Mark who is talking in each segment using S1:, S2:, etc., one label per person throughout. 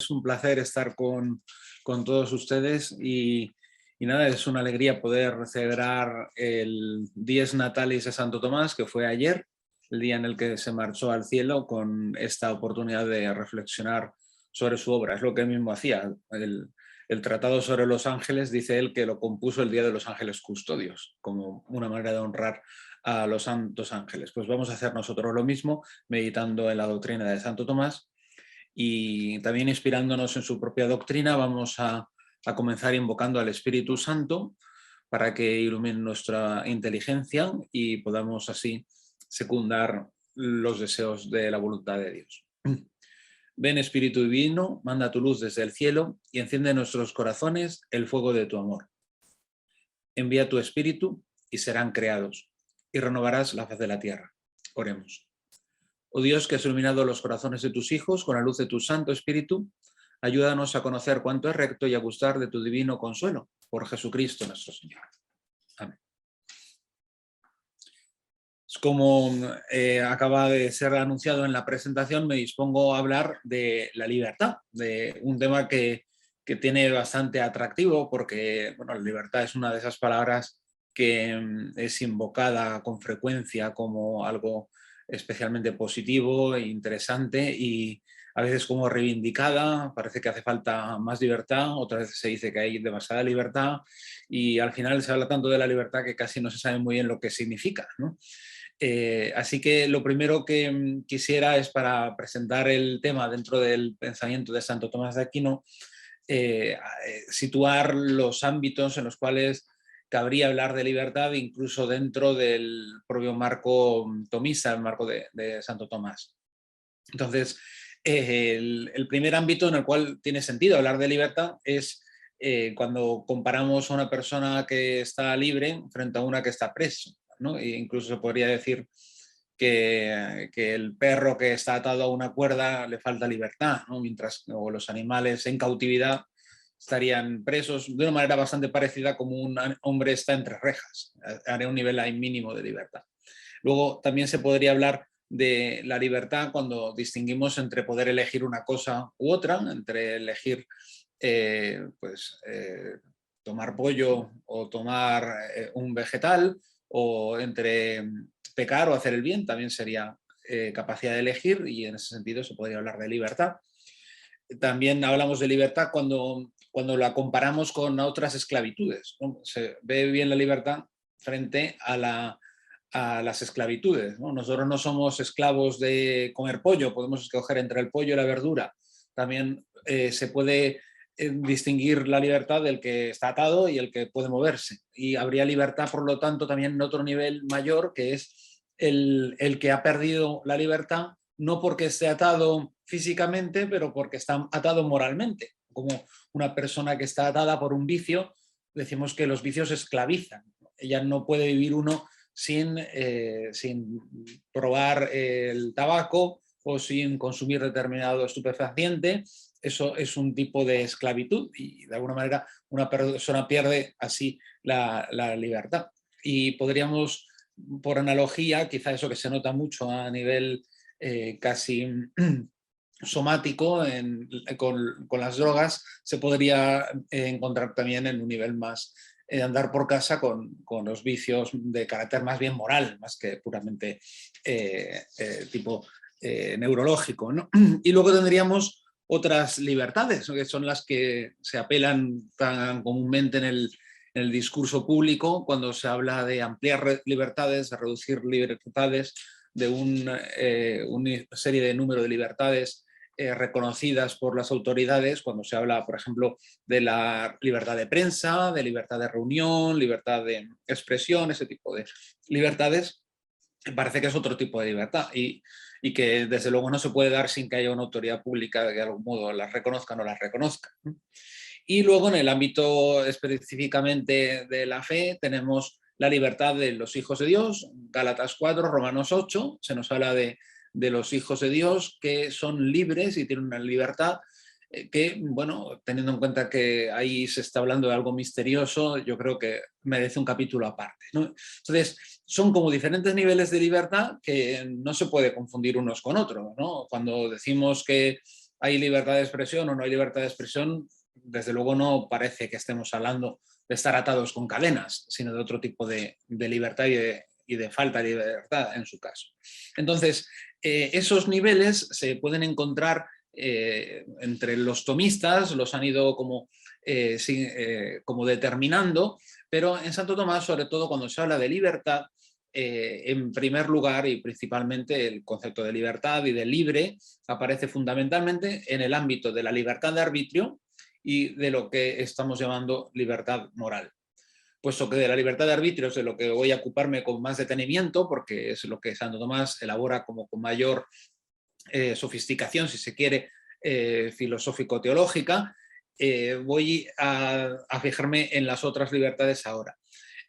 S1: Es un placer estar con todos ustedes y nada, es una alegría poder celebrar el Dies Natalis de Santo Tomás, que fue ayer, el día en el que se marchó al cielo, con esta oportunidad de reflexionar sobre su obra. Es lo que él mismo hacía. El Tratado sobre los Ángeles, dice él, que lo compuso el Día de los Ángeles Custodios, como una manera de honrar a los santos ángeles. Pues vamos a hacer nosotros lo mismo, meditando en la doctrina de Santo Tomás. Y también inspirándonos en su propia doctrina, vamos a comenzar invocando al Espíritu Santo para que ilumine nuestra inteligencia y podamos así secundar los deseos de la voluntad de Dios. Ven, Espíritu Divino, manda tu luz desde el cielo y enciende en nuestros corazones el fuego de tu amor. Envía tu Espíritu y serán creados, y renovarás la faz de la tierra. Oremos. Oh Dios, que has iluminado los corazones de tus hijos con la luz de tu Santo Espíritu, ayúdanos a conocer cuánto es recto y a gustar de tu divino consuelo. Por Jesucristo nuestro Señor. Amén. Como acaba de ser anunciado en la presentación, me dispongo a hablar de la libertad, de un tema que tiene bastante atractivo porque bueno, la libertad es una de esas palabras que es invocada con frecuencia como algo especialmente positivo e interesante y a veces como reivindicada. Parece que hace falta más libertad, otras veces se dice que hay demasiada libertad y al final se habla tanto de la libertad que casi no se sabe muy bien lo que significa, ¿no? Así que lo primero que quisiera es, para presentar el tema dentro del pensamiento de Santo Tomás de Aquino, situar los ámbitos en los cuales cabría hablar de libertad, incluso dentro del propio marco tomista, el marco de Santo Tomás. Entonces, el primer ámbito en el cual tiene sentido hablar de libertad es cuando comparamos a una persona que está libre frente a una que está preso, ¿no? E incluso se podría decir que el perro que está atado a una cuerda le falta libertad, ¿no? Mientras los animales en cautividad estarían presos de una manera bastante parecida como un hombre está entre rejas, a un nivel ahí mínimo de libertad. Luego también se podría hablar de la libertad cuando distinguimos entre poder elegir una cosa u otra, entre elegir tomar pollo o tomar un vegetal, o entre pecar o hacer el bien, también sería capacidad de elegir, y en ese sentido se podría hablar de libertad. También hablamos de libertad cuando la comparamos con otras esclavitudes, ¿no? Se ve bien la libertad frente a las esclavitudes, ¿no? Nosotros no somos esclavos de comer pollo, podemos escoger entre el pollo y la verdura. También se puede distinguir la libertad del que está atado y el que puede moverse. Y habría libertad, por lo tanto, también en otro nivel mayor, que es el que ha perdido la libertad, no porque esté atado físicamente, pero porque está atado moralmente. Como una persona que está atada por un vicio, decimos que los vicios esclavizan. Ella no puede vivir uno sin probar el tabaco o sin consumir determinado estupefaciente. Eso es un tipo de esclavitud y de alguna manera una persona pierde así la libertad. Y podríamos, por analogía, quizá eso que se nota mucho a nivel casi somático con las drogas, se podría encontrar también en un nivel más andar por casa con los vicios de carácter más bien moral, más que puramente tipo neurológico, ¿no? Y luego tendríamos otras libertades, ¿no? Que son las que se apelan tan comúnmente en el discurso público cuando se habla de ampliar libertades, de reducir libertades, de una serie de número de libertades reconocidas por las autoridades, cuando se habla, por ejemplo, de la libertad de prensa, de libertad de reunión, libertad de expresión, ese tipo de libertades, me parece que es otro tipo de libertad y que desde luego no se puede dar sin que haya una autoridad pública que de algún modo las reconozca o no las reconozca. Y luego en el ámbito específicamente de la fe tenemos la libertad de los hijos de Dios, Gálatas 4, Romanos 8, se nos habla de los hijos de Dios que son libres y tienen una libertad que, bueno, teniendo en cuenta que ahí se está hablando de algo misterioso, yo creo que merece un capítulo aparte, ¿no? Entonces, son como diferentes niveles de libertad que no se puede confundir unos con otros, ¿no? Cuando decimos que ¿hay libertad de expresión o no hay libertad de expresión? Desde luego no parece que estemos hablando de estar atados con cadenas, sino de otro tipo de libertad y de falta de libertad en su caso. Entonces, esos niveles se pueden encontrar entre los tomistas, los han ido como determinando, pero en Santo Tomás, sobre todo cuando se habla de libertad, en primer lugar y principalmente el concepto de libertad y de libre aparece fundamentalmente en el ámbito de la libertad de arbitrio y de lo que estamos llamando libertad moral. Puesto que de la libertad de arbitrio es de lo que voy a ocuparme con más detenimiento, porque es lo que Santo Tomás elabora como con mayor sofisticación, si se quiere, filosófico-teológica, voy a fijarme en las otras libertades ahora.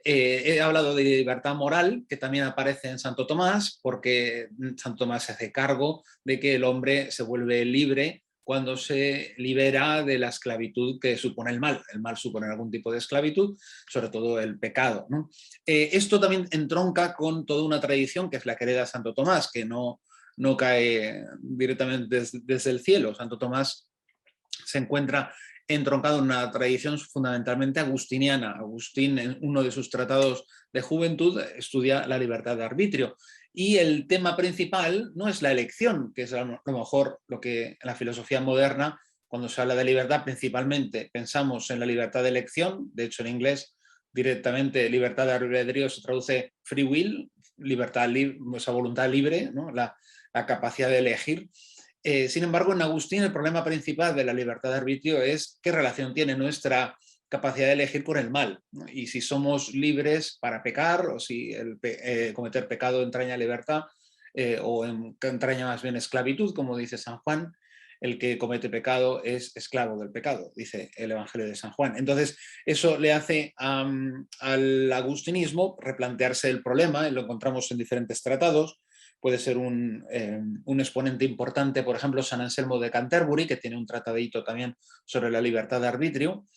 S1: He hablado de libertad moral, que también aparece en Santo Tomás, porque Santo Tomás se hace cargo de que el hombre se vuelve libre cuando se libera de la esclavitud que supone el mal. El mal supone algún tipo de esclavitud, sobre todo el pecado, ¿no? Esto también entronca con toda una tradición que es la que hereda Santo Tomás, que no cae directamente desde el cielo. Santo Tomás se encuentra entroncado en una tradición fundamentalmente agustiniana. Agustín, en uno de sus tratados de juventud, estudia la libertad de arbitrio. Y el tema principal no es la elección, que es a lo mejor lo que en la filosofía moderna, cuando se habla de libertad, principalmente pensamos en la libertad de elección. De hecho, en inglés directamente libertad de albedrío se traduce free will, libertad, esa voluntad libre, ¿no? la capacidad de elegir. Sin embargo, en Agustín el problema principal de la libertad de arbitrio es qué relación tiene nuestra capacidad de elegir con el mal, ¿no? Y si somos libres para pecar o si cometer pecado entraña libertad o entraña más bien esclavitud, como dice San Juan. El que comete pecado es esclavo del pecado, dice el Evangelio de San Juan. Entonces, eso le hace al agustinismo replantearse el problema, y lo encontramos en diferentes tratados. Puede ser un exponente importante, por ejemplo, San Anselmo de Canterbury, que tiene un tratadito también sobre la libertad de arbitrio.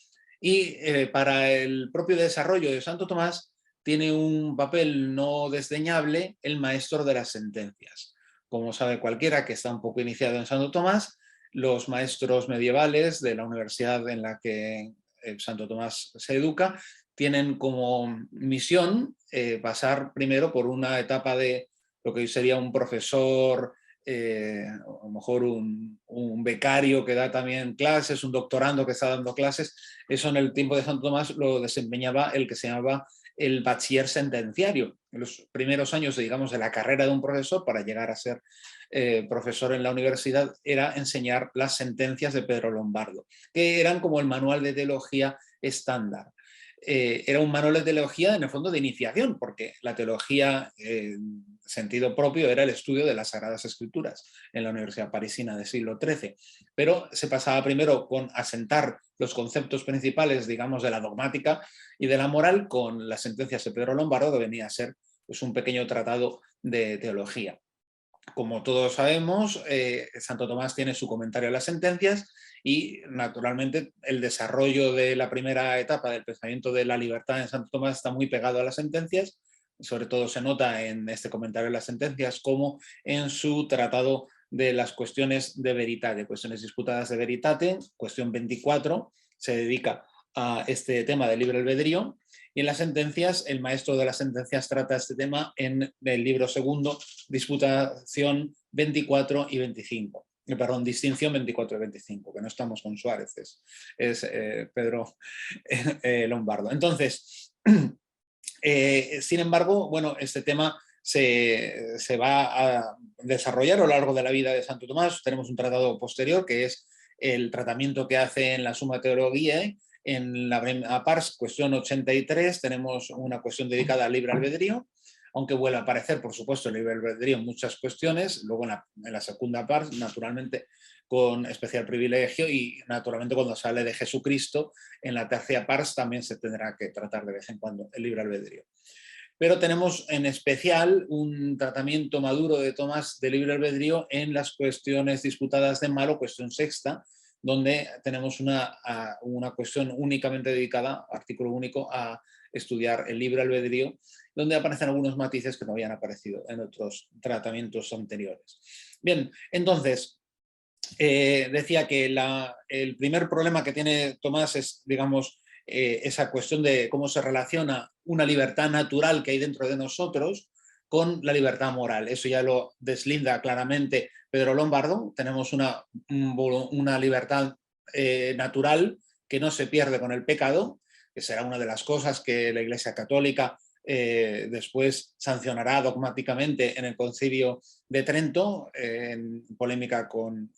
S1: Y para el propio desarrollo de Santo Tomás tiene un papel no desdeñable el maestro de las sentencias. Como sabe cualquiera que está un poco iniciado en Santo Tomás, los maestros medievales de la universidad en la que Santo Tomás se educa tienen como misión pasar primero por una etapa de lo que hoy sería un profesor, a lo mejor un becario que da también clases, un doctorando que está dando clases. Eso en el tiempo de Santo Tomás lo desempeñaba el que se llamaba el bachiller sentenciario. En los primeros años, digamos, de la carrera de un profesor, para llegar a ser profesor en la universidad, era enseñar las sentencias de Pedro Lombardo, que eran como el manual de teología estándar. Era un manual de teología en el fondo de iniciación, porque la teología en sentido propio era el estudio de las Sagradas Escrituras en la Universidad Parisina del siglo XIII, pero se pasaba primero con asentar los conceptos principales, digamos, de la dogmática y de la moral con las sentencias de Pedro Lombardo, que venía a ser pues, un pequeño tratado de teología. Como todos sabemos, Santo Tomás tiene su comentario a las sentencias y, naturalmente, el desarrollo de la primera etapa del pensamiento de la libertad en Santo Tomás está muy pegado a las sentencias. Sobre todo se nota en este comentario de las sentencias como en su tratado de las cuestiones de veritate, cuestiones disputadas de veritate, cuestión 24, se dedica a este tema del libre albedrío. Y en las sentencias, el maestro de las sentencias trata este tema en el libro segundo, Disputación 24 y 25. Perdón, distinción 24 y 25, que no estamos con Suárez, es Pedro Lombardo. Entonces, sin embargo, bueno, este tema se va a desarrollar a lo largo de la vida de Santo Tomás. Tenemos un tratado posterior que es el tratamiento que hace en la Summa Theologiae. En la Pars, cuestión 83, tenemos una cuestión dedicada al libre albedrío, aunque vuelve a aparecer, por supuesto, el libre albedrío en muchas cuestiones. Luego en la segunda Pars, naturalmente, con especial privilegio, y naturalmente cuando se hable de Jesucristo, en la tercera Pars también se tendrá que tratar de vez en cuando el libre albedrío. Pero tenemos en especial un tratamiento maduro de Tomás de libre albedrío en las cuestiones disputadas de malo, cuestión sexta, donde tenemos una cuestión únicamente dedicada, artículo único, a estudiar el libre albedrío, donde aparecen algunos matices que no habían aparecido en otros tratamientos anteriores. Bien, entonces, decía que el primer problema que tiene Tomás es, digamos, esa cuestión de cómo se relaciona una libertad natural que hay dentro de nosotros con la libertad moral. Eso ya lo deslinda claramente Pedro Lombardo. Tenemos una libertad natural que no se pierde con el pecado, que será una de las cosas que la Iglesia Católica después sancionará dogmáticamente en el Concilio de Trento, en polémica con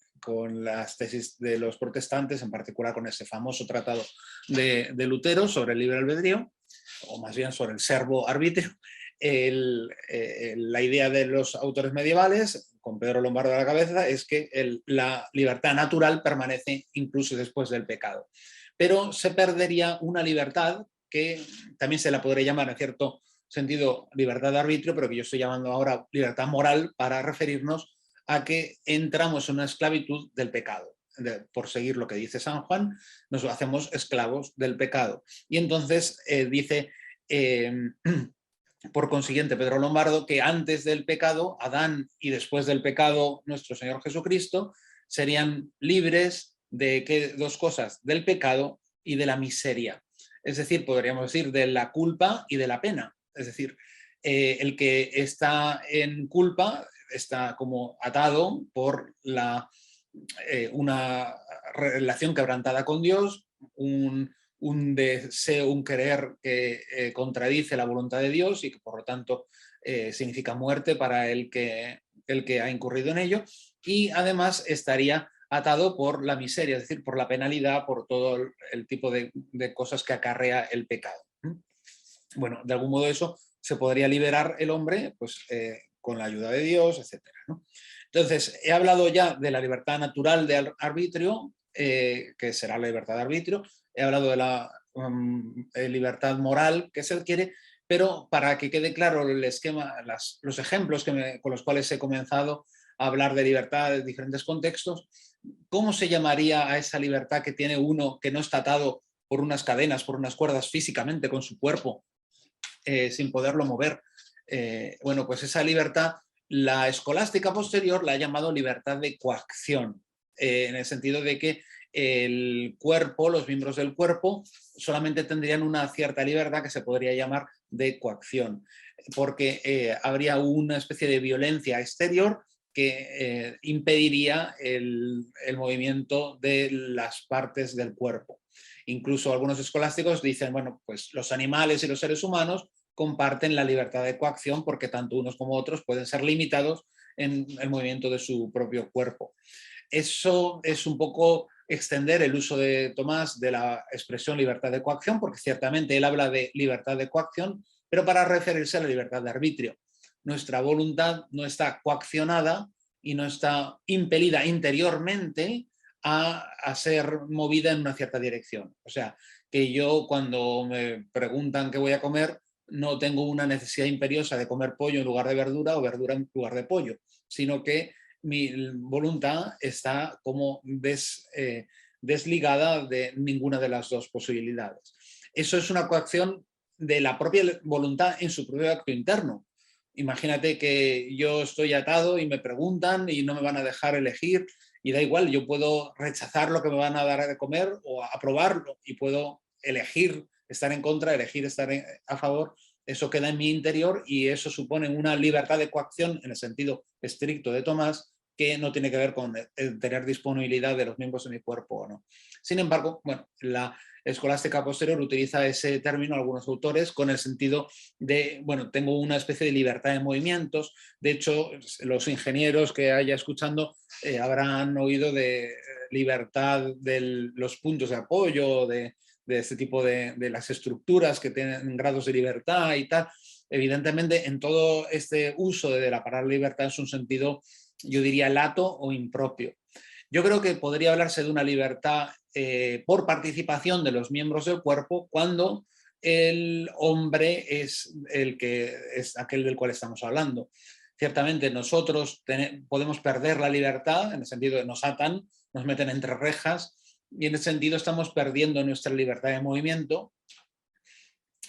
S1: las tesis de los protestantes, en particular con ese famoso tratado de Lutero sobre el libre albedrío, o más bien sobre el servo arbitrio. La idea de los autores medievales, con Pedro Lombardo a la cabeza, es que la libertad natural permanece incluso después del pecado. Pero se perdería una libertad que también se la podría llamar en cierto sentido libertad de arbitrio, pero que yo estoy llamando ahora libertad moral para referirnos a que entramos en una esclavitud del pecado. Por seguir lo que dice San Juan, nos hacemos esclavos del pecado. Y entonces dice, por consiguiente, Pedro Lombardo, que antes del pecado, Adán, y después del pecado, nuestro Señor Jesucristo, serían libres de dos cosas, del pecado y de la miseria. Es decir, podríamos decir de la culpa y de la pena. Es decir, el que está en culpa está como atado por una relación quebrantada con Dios, un deseo, un querer que contradice la voluntad de Dios y que por lo tanto significa muerte para el que ha incurrido en ello, y además estaría atado por la miseria, es decir, por la penalidad, por todo el tipo de cosas que acarrea el pecado. Bueno, de algún modo eso se podría liberar el hombre pues, con la ayuda de Dios, etc., ¿no? Entonces, he hablado ya de la libertad natural de arbitrio, que será la libertad de arbitrio, he hablado de la libertad moral que se adquiere, pero para que quede claro el esquema, los ejemplos con los cuales he comenzado a hablar de libertad en diferentes contextos, ¿cómo se llamaría a esa libertad que tiene uno que no está atado por unas cadenas, por unas cuerdas físicamente con su cuerpo, sin poderlo mover? Bueno, pues esa libertad, la escolástica posterior la ha llamado libertad de coacción, en el sentido de que el cuerpo, los miembros del cuerpo, solamente tendrían una cierta libertad que se podría llamar de coacción, porque habría una especie de violencia exterior que impediría el movimiento de las partes del cuerpo. Incluso algunos escolásticos dicen, bueno, pues los animales y los seres humanos comparten la libertad de coacción porque tanto unos como otros pueden ser limitados en el movimiento de su propio cuerpo. Eso es un poco extender el uso de Tomás de la expresión libertad de coacción, porque ciertamente él habla de libertad de coacción, pero para referirse a la libertad de arbitrio. Nuestra voluntad no está coaccionada y no está impelida interiormente a ser movida en una cierta dirección. O sea, que yo cuando me preguntan qué voy a comer, no tengo una necesidad imperiosa de comer pollo en lugar de verdura o verdura en lugar de pollo, sino que mi voluntad está como desligada de ninguna de las dos posibilidades. Eso es una coacción de la propia voluntad en su propio acto interno. Imagínate que yo estoy atado y me preguntan y no me van a dejar elegir, y da igual, yo puedo rechazar lo que me van a dar de comer o aprobarlo, y puedo elegir estar en contra, elegir estar a favor. Eso queda en mi interior y eso supone una libertad de coacción en el sentido estricto de Tomás, que no tiene que ver con el tener disponibilidad de los miembros de mi cuerpo o no. Sin embargo, bueno, la escolástica posterior utiliza ese término, algunos autores, con el sentido de, bueno, tengo una especie de libertad de movimientos. De hecho, los ingenieros que haya escuchando habrán oído de libertad de los puntos de apoyo, de este tipo de las estructuras que tienen grados de libertad y tal. Evidentemente, en todo este uso de la palabra libertad es un sentido, yo diría, lato o impropio. Yo creo que podría hablarse de una libertad por participación de los miembros del cuerpo cuando el hombre es aquel del cual estamos hablando. Ciertamente nosotros podemos perder la libertad, en el sentido de nos atan, nos meten entre rejas, y en ese sentido estamos perdiendo nuestra libertad de movimiento.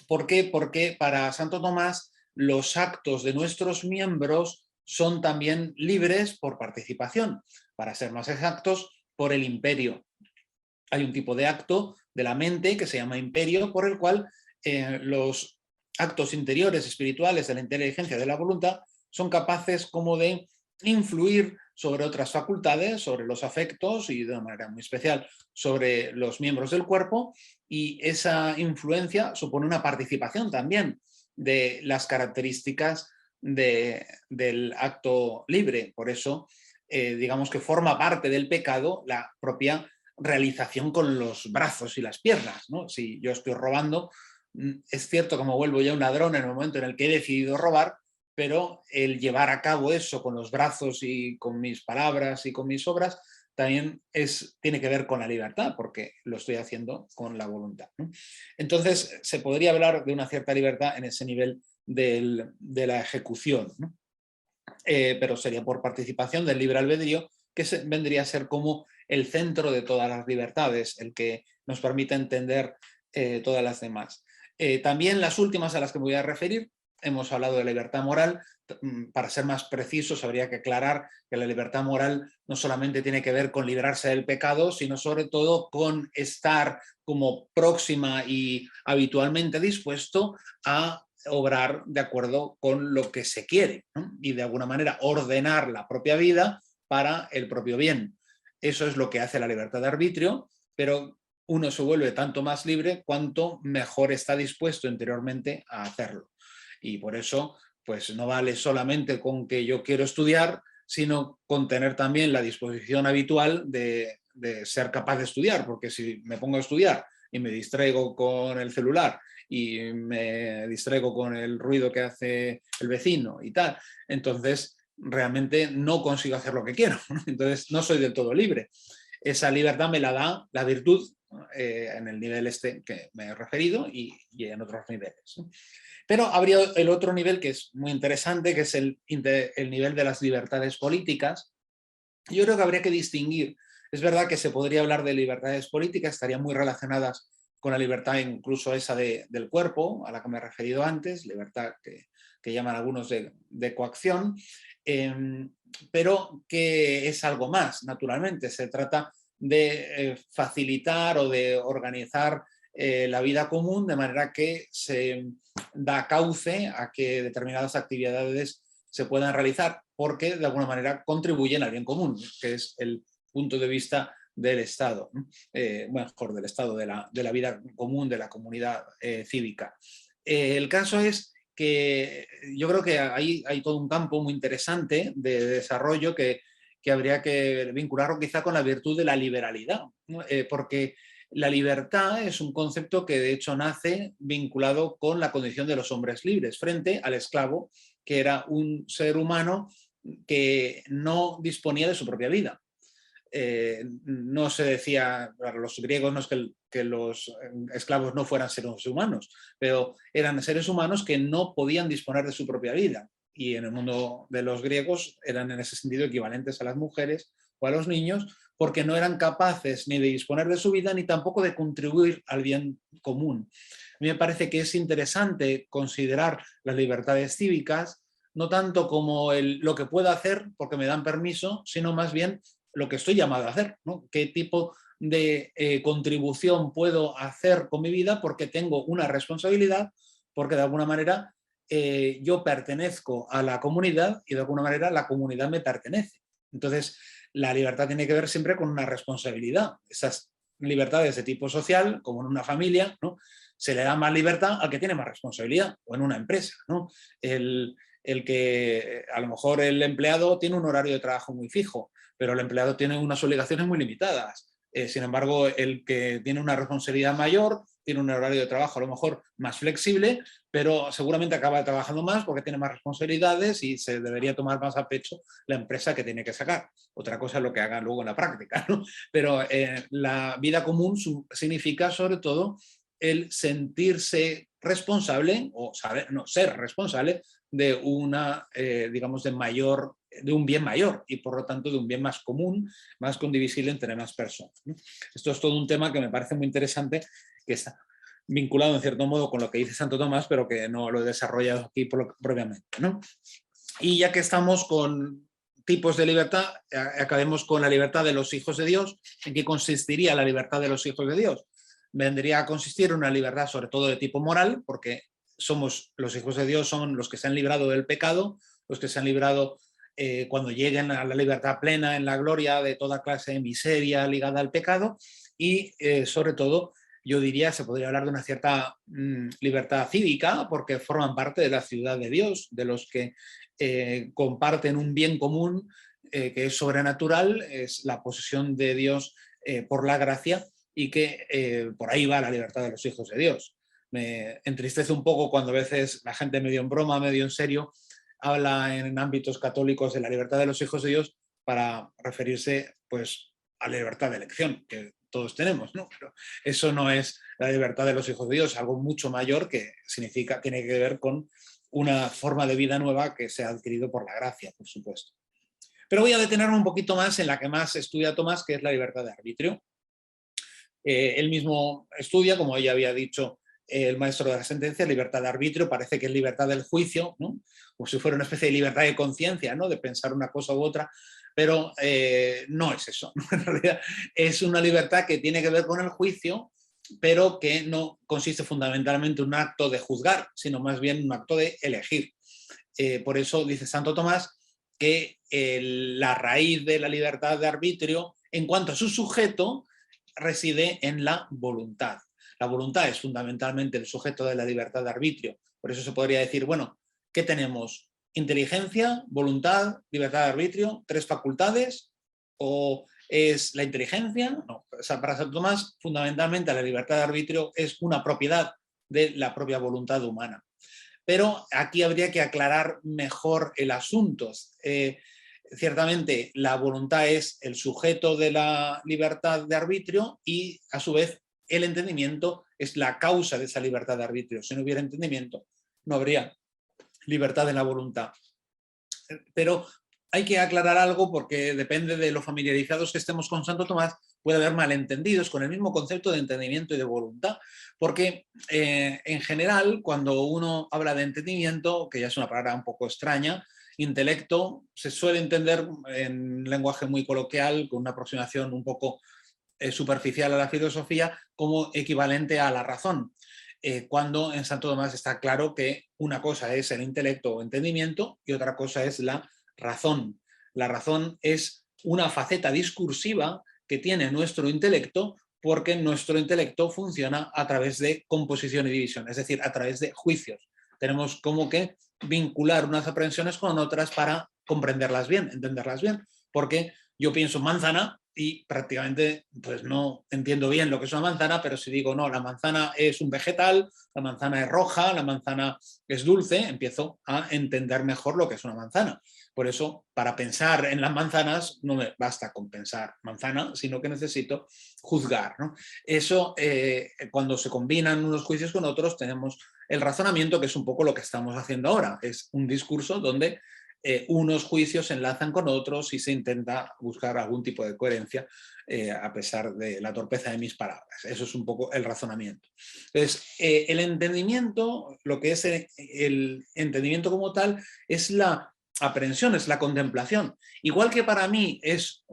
S1: ¿Por qué? Porque para Santo Tomás los actos de nuestros miembros son también libres por participación. Para ser más exactos, por el imperio. Hay un tipo de acto de la mente que se llama imperio, por el cual los actos interiores espirituales de la inteligencia de la voluntad son capaces como de influir sobre otras facultades, sobre los afectos y de una manera muy especial sobre los miembros del cuerpo, y esa influencia supone una participación también de las características del acto libre. Por eso, digamos que forma parte del pecado la propia realización con los brazos y las piernas, ¿no? Si yo estoy robando, es cierto que me vuelvo ya un ladrón en el momento en el que he decidido robar, pero el llevar a cabo eso con los brazos y con mis palabras y con mis obras también tiene que ver con la libertad, porque lo estoy haciendo con la voluntad, ¿no? Entonces, se podría hablar de una cierta libertad en ese nivel de la ejecución, ¿no? Pero sería por participación del libre albedrío, que vendría a ser como el centro de todas las libertades, el que nos permite entender todas las demás. También las últimas a las que me voy a referir, hemos hablado de la libertad moral. Para ser más precisos, habría que aclarar que la libertad moral no solamente tiene que ver con librarse del pecado, sino sobre todo con estar como próxima y habitualmente dispuesto a obrar de acuerdo con lo que se quiere, ¿no? Y de alguna manera ordenar la propia vida para el propio bien. Eso es lo que hace la libertad de arbitrio, pero uno se vuelve tanto más libre cuanto mejor está dispuesto interiormente a hacerlo. Y por eso, pues no vale solamente con que yo quiero estudiar, sino con tener también la disposición habitual de ser capaz de estudiar, porque si me pongo a estudiar y me distraigo con el celular y me distraigo con el ruido que hace el vecino y tal, entonces realmente no consigo hacer lo que quiero, ¿no? Entonces no soy del todo libre. Esa libertad me la da la virtud en el nivel este que me he referido y en otros niveles, ¿no? Pero habría el otro nivel que es muy interesante, que es el nivel de las libertades políticas. Yo creo que habría que distinguir. Es verdad que se podría hablar de libertades políticas, estarían muy relacionadas con la libertad incluso esa del cuerpo, a la que me he referido antes, libertad que llaman algunos de coacción, pero que es algo más, naturalmente. Se trata de facilitar o de organizar la vida común de manera que se da cauce a que determinadas actividades se puedan realizar porque de alguna manera contribuyen al bien común, que es el punto de vista del Estado, mejor del Estado, de la vida común, de la comunidad cívica. El caso es que yo creo que hay todo un campo muy interesante de desarrollo que habría que vincularlo quizá con la virtud de la liberalidad, ¿no? Porque la libertad es un concepto que de hecho nace vinculado con la condición de los hombres libres frente al esclavo, que era un ser humano que no disponía de su propia vida. No se decía, para los griegos no es que los esclavos no fueran seres humanos, pero eran seres humanos que no podían disponer de su propia vida. Y en el mundo de los griegos eran en ese sentido equivalentes a las mujeres o a los niños, porque no eran capaces ni de disponer de su vida ni tampoco de contribuir al bien común. A mí me parece que es interesante considerar las libertades cívicas no tanto como lo que puedo hacer porque me dan permiso, sino más bien lo que estoy llamado a hacer, ¿no? ¿Qué tipo de contribución puedo hacer con mi vida? Porque tengo una responsabilidad, porque de alguna manera yo pertenezco a la comunidad y de alguna manera la comunidad me pertenece. Entonces, la libertad tiene que ver siempre con una responsabilidad. Esas libertades de tipo social, como en una familia, ¿no? Se le da más libertad al que tiene más responsabilidad, o en una empresa, ¿no? El que a lo mejor el empleado tiene un horario de trabajo muy fijo, pero el empleado tiene unas obligaciones muy limitadas. Sin embargo, el que tiene una responsabilidad mayor tiene un horario de trabajo a lo mejor más flexible, pero seguramente acaba trabajando más porque tiene más responsabilidades y se debería tomar más a pecho la empresa que tiene que sacar. Otra cosa es lo que hagan luego en la práctica, ¿no? Pero la vida común significa sobre todo el sentirse responsable o saber, no, ser responsable de una, digamos, de un bien mayor y por lo tanto de un bien más común, más condivisible entre más personas, ¿no? Esto es todo un tema que me parece muy interesante, que está vinculado en cierto modo con lo que dice Santo Tomás, pero que no lo he desarrollado aquí propiamente, ¿no? Y ya que estamos con tipos de libertad, acabemos con la libertad de los hijos de Dios. ¿En qué consistiría la libertad de los hijos de Dios? Vendría a consistir en una libertad sobre todo de tipo moral, porque somos los hijos de Dios, son los que se han librado del pecado, los que se han librado cuando lleguen a la libertad plena en la gloria de toda clase de miseria ligada al pecado, y sobre todo yo diría se podría hablar de una cierta libertad cívica, porque forman parte de la ciudad de Dios, de los que comparten un bien común que es sobrenatural, es la posesión de Dios por la gracia, y que por ahí va la libertad de los hijos de Dios. Me entristece un poco cuando a veces la gente medio en broma, medio en serio, habla en ámbitos católicos de la libertad de los hijos de Dios para referirse pues a la libertad de elección que todos tenemos, ¿no? Pero eso no es la libertad de los hijos de Dios, algo mucho mayor que significa, tiene que ver con una forma de vida nueva que se ha adquirido por la gracia, por supuesto. Pero voy a detenerme un poquito más en la que más estudia Tomás, que es la libertad de arbitrio. Él mismo estudia, como ya había dicho el maestro de la sentencia, libertad de arbitrio, parece que es libertad del juicio, ¿no? Como si fuera una especie de libertad de conciencia, ¿no? De pensar una cosa u otra, pero no es eso, ¿no? En realidad es una libertad que tiene que ver con el juicio, pero que no consiste fundamentalmente en un acto de juzgar, sino más bien un acto de elegir. Por eso dice Santo Tomás que la raíz de la libertad de arbitrio, en cuanto a su sujeto, reside en la voluntad. La voluntad es fundamentalmente el sujeto de la libertad de arbitrio. Por eso se podría decir, bueno, ¿qué tenemos? Inteligencia, voluntad, libertad de arbitrio, tres facultades, o es la inteligencia. No, o sea, para Santo Tomás, fundamentalmente la libertad de arbitrio es una propiedad de la propia voluntad humana. Pero aquí habría que aclarar mejor el asunto. Ciertamente la voluntad es el sujeto de la libertad de arbitrio y a su vez el entendimiento es la causa de esa libertad de arbitrio. Si no hubiera entendimiento, no habría libertad en la voluntad. Pero hay que aclarar algo porque depende de lo familiarizados que estemos con Santo Tomás, puede haber malentendidos con el mismo concepto de entendimiento y de voluntad, porque en general cuando uno habla de entendimiento, que ya es una palabra un poco extraña, intelecto se suele entender en lenguaje muy coloquial, con una aproximación un poco superficial a la filosofía, como equivalente a la razón. Cuando en Santo Tomás está claro que una cosa es el intelecto o entendimiento y otra cosa es la razón. La razón es una faceta discursiva que tiene nuestro intelecto, porque nuestro intelecto funciona a través de composición y división, es decir, a través de juicios. Tenemos como que vincular unas aprehensiones con otras para comprenderlas bien, entenderlas bien, porque yo pienso manzana y prácticamente pues no entiendo bien lo que es una manzana, pero si digo no, la manzana es un vegetal, la manzana es roja, la manzana es dulce, empiezo a entender mejor lo que es una manzana. Por eso, para pensar en las manzanas, no me basta con pensar manzana, sino que necesito juzgar, ¿no? Eso, cuando se combinan unos juicios con otros, tenemos el razonamiento, que es un poco lo que estamos haciendo ahora. Es un discurso donde unos juicios se enlazan con otros y se intenta buscar algún tipo de coherencia a pesar de la torpeza de mis palabras. Eso es un poco el razonamiento. Entonces, el entendimiento, lo que es el entendimiento como tal, es la aprehensión, es la contemplación. Igual que para mí es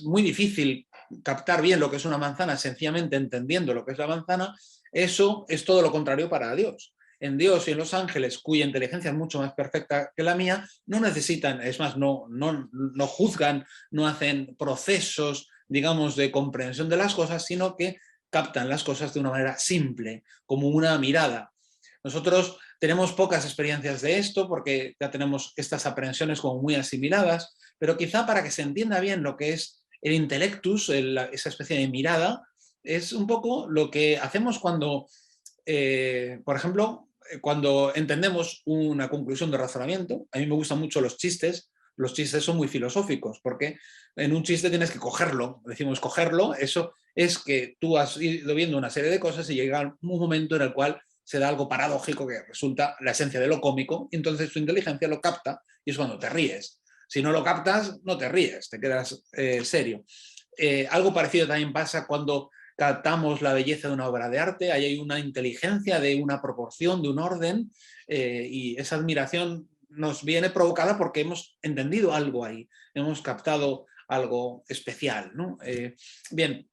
S1: muy difícil captar bien lo que es una manzana sencillamente entendiendo lo que es la manzana, eso es todo lo contrario para Dios. En Dios y en los ángeles, cuya inteligencia es mucho más perfecta que la mía, no necesitan, es más, no juzgan, no hacen procesos, digamos, de comprensión de las cosas, sino que captan las cosas de una manera simple, como una mirada. Nosotros tenemos pocas experiencias de esto porque ya tenemos estas aprehensiones como muy asimiladas, pero quizá para que se entienda bien lo que es el intellectus, esa especie de mirada, es un poco lo que hacemos cuando, por ejemplo, cuando entendemos una conclusión de razonamiento. A mí me gustan mucho los chistes son muy filosóficos, porque en un chiste tienes que cogerlo, decimos cogerlo, eso es que tú has ido viendo una serie de cosas y llega un momento en el cual se da algo paradójico que resulta la esencia de lo cómico, y entonces tu inteligencia lo capta y es cuando te ríes. Si no lo captas, no te ríes, te quedas serio. Algo parecido también pasa cuando captamos la belleza de una obra de arte, ahí hay una inteligencia de una proporción, de un orden, y esa admiración nos viene provocada porque hemos entendido algo ahí, hemos captado algo especial, ¿no? Bien,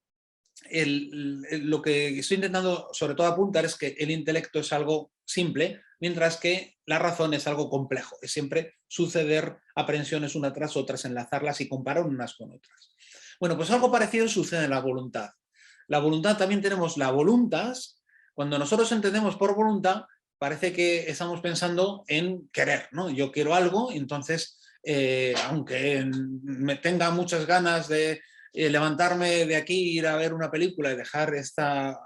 S1: lo que estoy intentando sobre todo apuntar es que el intelecto es algo simple, mientras que la razón es algo complejo, es siempre suceder aprehensiones una tras otras, enlazarlas y comparar unas con otras. Bueno, pues algo parecido sucede en la voluntad. La voluntad también tenemos la voluntas. Cuando nosotros entendemos por voluntad, parece que estamos pensando en querer, ¿no? Yo quiero algo, entonces, aunque me tenga muchas ganas de levantarme de aquí, ir a ver una película y dejar esta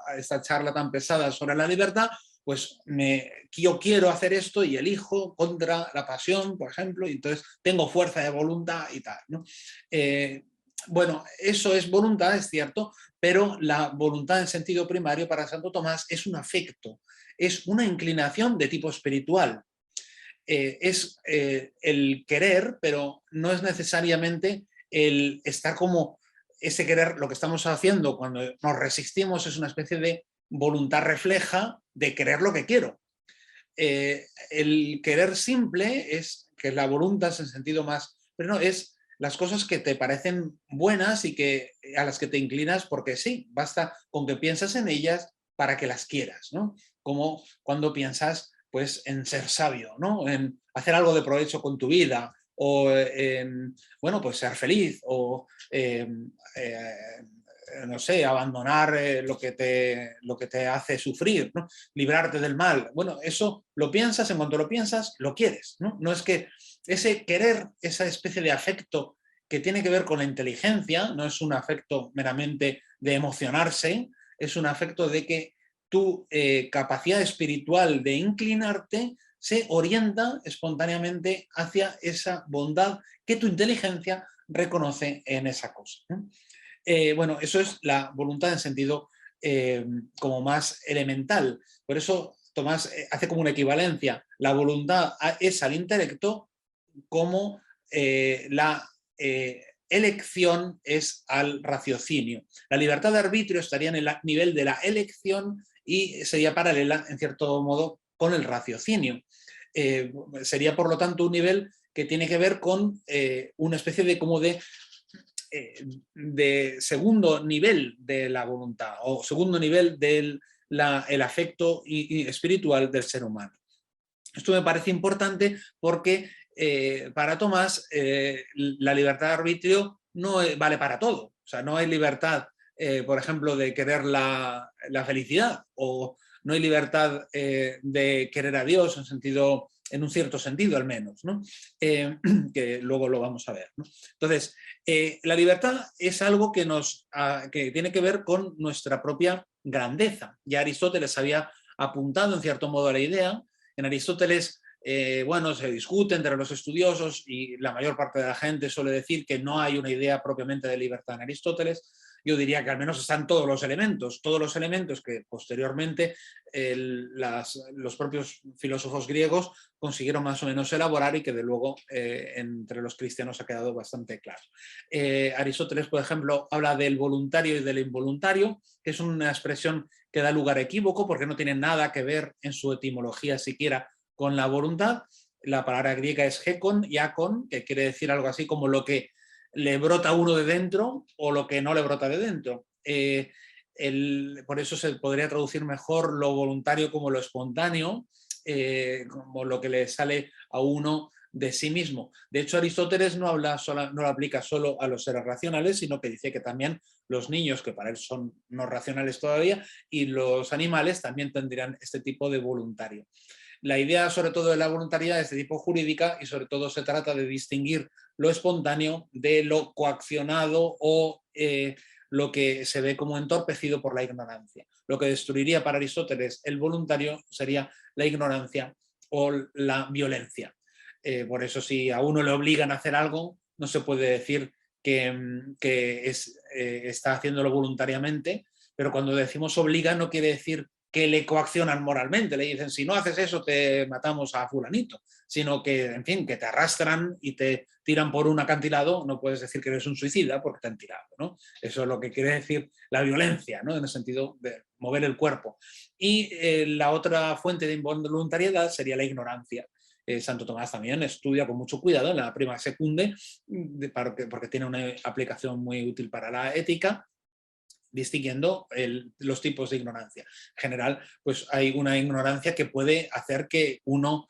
S1: charla tan pesada sobre la libertad, pues yo quiero hacer esto y elijo contra la pasión, por ejemplo, y entonces tengo fuerza de voluntad y tal, ¿no? Bueno, eso es voluntad, es cierto, pero la voluntad en sentido primario para Santo Tomás es un afecto, es una inclinación de tipo espiritual. Es el querer, pero no es necesariamente el estar como ese querer. Lo que estamos haciendo cuando nos resistimos es una especie de voluntad refleja de querer lo que quiero. El querer simple es que la voluntad es en sentido más, pero no, es las cosas que te parecen buenas y a las que te inclinas porque sí, basta con que piensas en ellas para que las quieras, ¿no? Como cuando piensas pues en ser sabio, ¿no? En hacer algo de provecho con tu vida, o en, bueno, pues ser feliz, o no sé, abandonar lo que te hace sufrir, ¿no? Librarte del mal. Bueno, eso lo piensas, en cuanto lo piensas, lo quieres, ¿no? No es que ese querer, esa especie de afecto que tiene que ver con la inteligencia, no es un afecto meramente de emocionarse, es un afecto de que tu capacidad espiritual de inclinarte se orienta espontáneamente hacia esa bondad que tu inteligencia reconoce en esa cosa, ¿no? Bueno, eso es la voluntad en sentido como más elemental. Por eso Tomás hace como una equivalencia. La voluntad es al intelecto como la elección es al raciocinio. La libertad de arbitrio estaría en el nivel de la elección y sería paralela, en cierto modo, con el raciocinio. Sería, por lo tanto, un nivel que tiene que ver con una especie de como de segundo nivel de la voluntad o segundo nivel del afecto espiritual del ser humano. Esto me parece importante porque para Tomás la libertad de arbitrio no vale para todo. O sea, no hay libertad, por ejemplo, de querer la felicidad, o no hay libertad de querer a Dios en un cierto sentido al menos, ¿no? Que luego lo vamos a ver, ¿no? Entonces, la libertad es algo que tiene que ver con nuestra propia grandeza. Ya Aristóteles había apuntado en cierto modo a la idea. En Aristóteles, bueno, se discute entre los estudiosos y la mayor parte de la gente suele decir que no hay una idea propiamente de libertad en Aristóteles. Yo diría que al menos están todos los elementos que posteriormente los propios filósofos griegos consiguieron más o menos elaborar y que de luego entre los cristianos ha quedado bastante claro. Aristóteles, por ejemplo, habla del voluntario y del involuntario, que es una expresión que da lugar a equívoco porque no tiene nada que ver en su etimología siquiera con la voluntad. La palabra griega es hekon y akon, que quiere decir algo así como lo que le brota a uno de dentro o lo que no le brota de dentro. Por eso se podría traducir mejor lo voluntario como lo espontáneo, como lo que le sale a uno de sí mismo. De hecho, Aristóteles no lo aplica solo a los seres racionales, sino que dice que también los niños, que para él son no racionales todavía, y los animales también tendrían este tipo de voluntario. La idea, sobre todo, de la voluntariedad es de tipo jurídica y sobre todo se trata de distinguir lo espontáneo de lo coaccionado o lo que se ve como entorpecido por la ignorancia. Lo que destruiría para Aristóteles el voluntario sería la ignorancia o la violencia. Por eso, si a uno le obligan a hacer algo, no se puede decir que está haciéndolo voluntariamente, pero cuando decimos obliga no quiere decir que le coaccionan moralmente, le dicen si no haces eso te matamos a fulanito, sino que, en fin, que te arrastran y te tiran por un acantilado. No puedes decir que eres un suicida porque te han tirado, ¿no? Eso es lo que quiere decir la violencia, ¿no? En el sentido de mover el cuerpo. Y la otra fuente de involuntariedad sería la ignorancia. Santo Tomás también estudia con mucho cuidado en la Prima Secunde, porque tiene una aplicación muy útil para la ética, distinguiendo los tipos de ignorancia. En general, pues hay una ignorancia que puede hacer que uno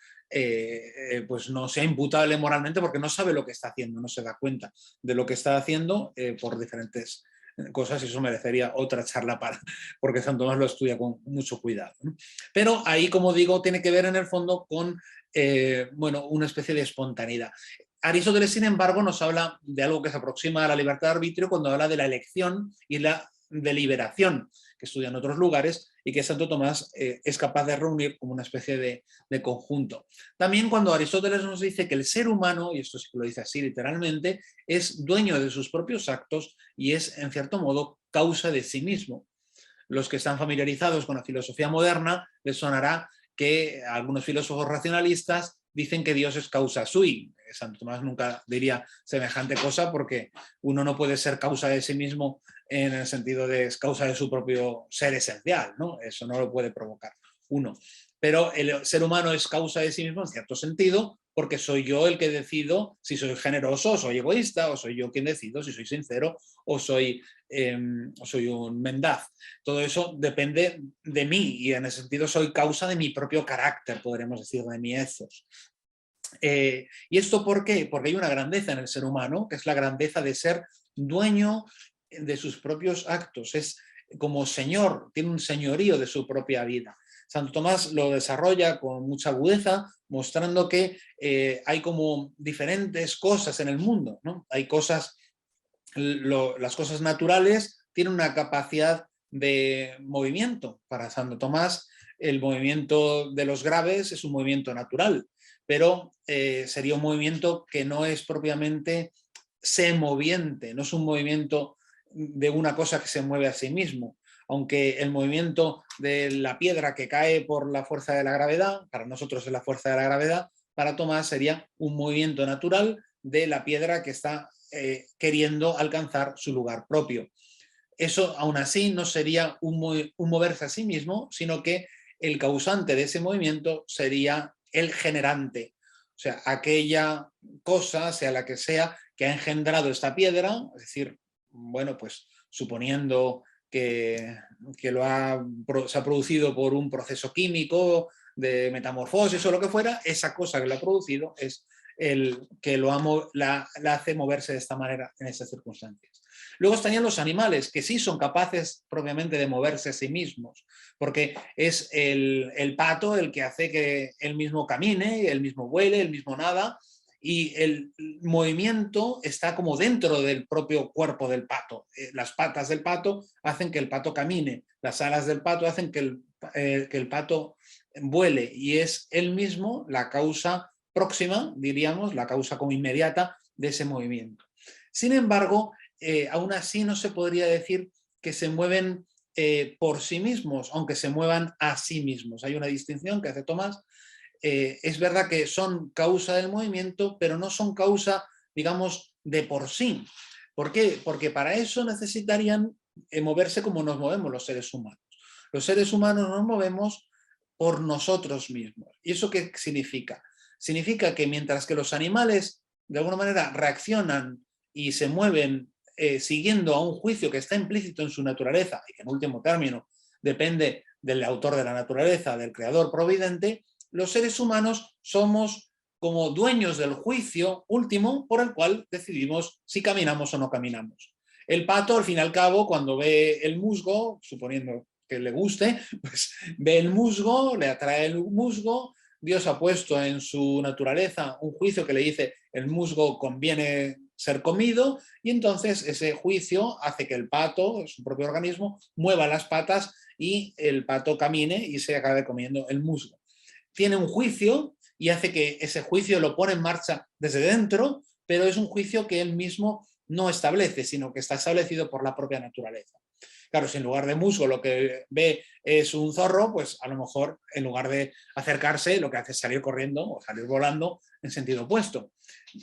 S1: pues no sea imputable moralmente porque no sabe lo que está haciendo, no se da cuenta de lo que está haciendo por diferentes cosas, y eso merecería otra charla porque Santo Tomás lo estudia con mucho cuidado, ¿no? Pero ahí, como digo, tiene que ver en el fondo con bueno, una especie de espontaneidad. Aristóteles, sin embargo, nos habla de algo que se aproxima a la libertad de arbitrio cuando habla de la elección y la deliberación, que estudia en otros lugares y que Santo Tomás es capaz de reunir como una especie de conjunto. También cuando Aristóteles nos dice que el ser humano, y esto sí que lo dice así literalmente, es dueño de sus propios actos y es, en cierto modo, causa de sí mismo. Los que están familiarizados con la filosofía moderna les sonará que algunos filósofos racionalistas dicen que Dios es causa sui. Santo Tomás nunca diría semejante cosa, porque uno no puede ser causa de sí mismo en el sentido de es causa de su propio ser esencial, ¿no? Eso no lo puede provocar uno. Pero el ser humano es causa de sí mismo en cierto sentido, porque soy yo el que decido si soy generoso o soy egoísta, o soy yo quien decido si soy sincero o soy un mendaz. Todo eso depende de mí y en ese sentido soy causa de mi propio carácter, podremos decir, de mi ethos. ¿Y esto por qué? Porque hay una grandeza en el ser humano, que es la grandeza de ser dueño de sus propios actos. Es como señor, tiene un señorío de su propia vida. Santo Tomás lo desarrolla con mucha agudeza, mostrando que hay como diferentes cosas en el mundo, ¿no? Hay cosas, las cosas naturales tienen una capacidad de movimiento. Para Santo Tomás, el movimiento de los graves es un movimiento natural, pero sería un movimiento que no es propiamente semoviente, no es un movimiento de una cosa que se mueve a sí mismo. Aunque el movimiento de la piedra que cae por la fuerza de la gravedad, para nosotros es la fuerza de la gravedad, para Tomás sería un movimiento natural de la piedra que está queriendo alcanzar su lugar propio. Eso aún así no sería un moverse a sí mismo, sino que el causante de ese movimiento sería el generante. O sea, aquella cosa, sea la que sea, que ha engendrado esta piedra, es decir, bueno, pues suponiendo que se ha producido por un proceso químico de metamorfosis o lo que fuera, esa cosa que lo ha producido es el que la hace moverse de esta manera en esas circunstancias. Luego estarían los animales, que sí son capaces propiamente de moverse a sí mismos, porque es el pato el que hace que él mismo camine, él mismo vuele, él mismo nada, y el movimiento está como dentro del propio cuerpo del pato. Las patas del pato hacen que el pato camine, las alas del pato hacen que el pato vuele, y es él mismo la causa próxima, diríamos, la causa como inmediata de ese movimiento. Sin embargo, aún así no se podría decir que se mueven por sí mismos, aunque se muevan a sí mismos. Hay una distinción que hace Tomás. Es verdad que son causa del movimiento, pero no son causa, digamos, de por sí. ¿Por qué? Porque para eso necesitarían moverse como nos movemos los seres humanos. Los seres humanos nos movemos por nosotros mismos. ¿Y eso qué significa? Significa que mientras que los animales de alguna manera reaccionan y se mueven siguiendo a un juicio que está implícito en su naturaleza y que en último término depende del autor de la naturaleza, del creador providente, los seres humanos somos como dueños del juicio último por el cual decidimos si caminamos o no caminamos. El pato, al fin y al cabo, cuando ve el musgo, suponiendo que le guste, pues ve el musgo, le atrae el musgo. Dios ha puesto en su naturaleza un juicio que le dice el musgo conviene ser comido, y entonces ese juicio hace que el pato, su propio organismo, mueva las patas y el pato camine y se acabe comiendo el musgo. Tiene un juicio y hace que ese juicio lo pone en marcha desde dentro, pero es un juicio que él mismo no establece, sino que está establecido por la propia naturaleza. Claro, si en lugar de musgo lo que ve es un zorro, pues a lo mejor en lugar de acercarse lo que hace es salir corriendo o salir volando en sentido opuesto.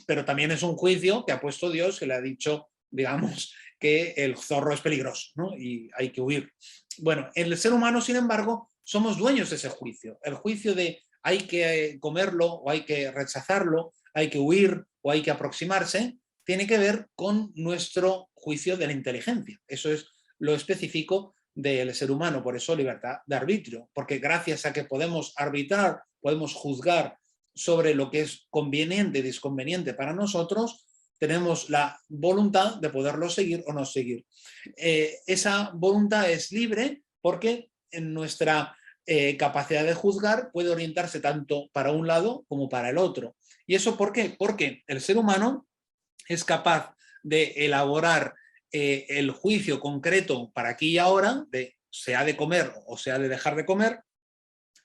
S1: Pero también es un juicio que ha puesto Dios, que le ha dicho, digamos, que el zorro es peligroso, ¿no? Y hay que huir. Bueno, el ser humano, sin embargo, somos dueños de ese juicio. El juicio de hay que comerlo o hay que rechazarlo, hay que huir o hay que aproximarse, tiene que ver con nuestro juicio de la inteligencia. Eso es lo específico del ser humano, por eso libertad de arbitrio, porque gracias a que podemos arbitrar, podemos juzgar sobre lo que es conveniente y desconveniente para nosotros, tenemos la voluntad de poderlo seguir o no seguir. Esa voluntad es libre porque en nuestra capacidad de juzgar puede orientarse tanto para un lado como para el otro. ¿Y eso por qué? Porque el ser humano es capaz de elaborar el juicio concreto para aquí y ahora, de se ha de comer o se ha de dejar de comer,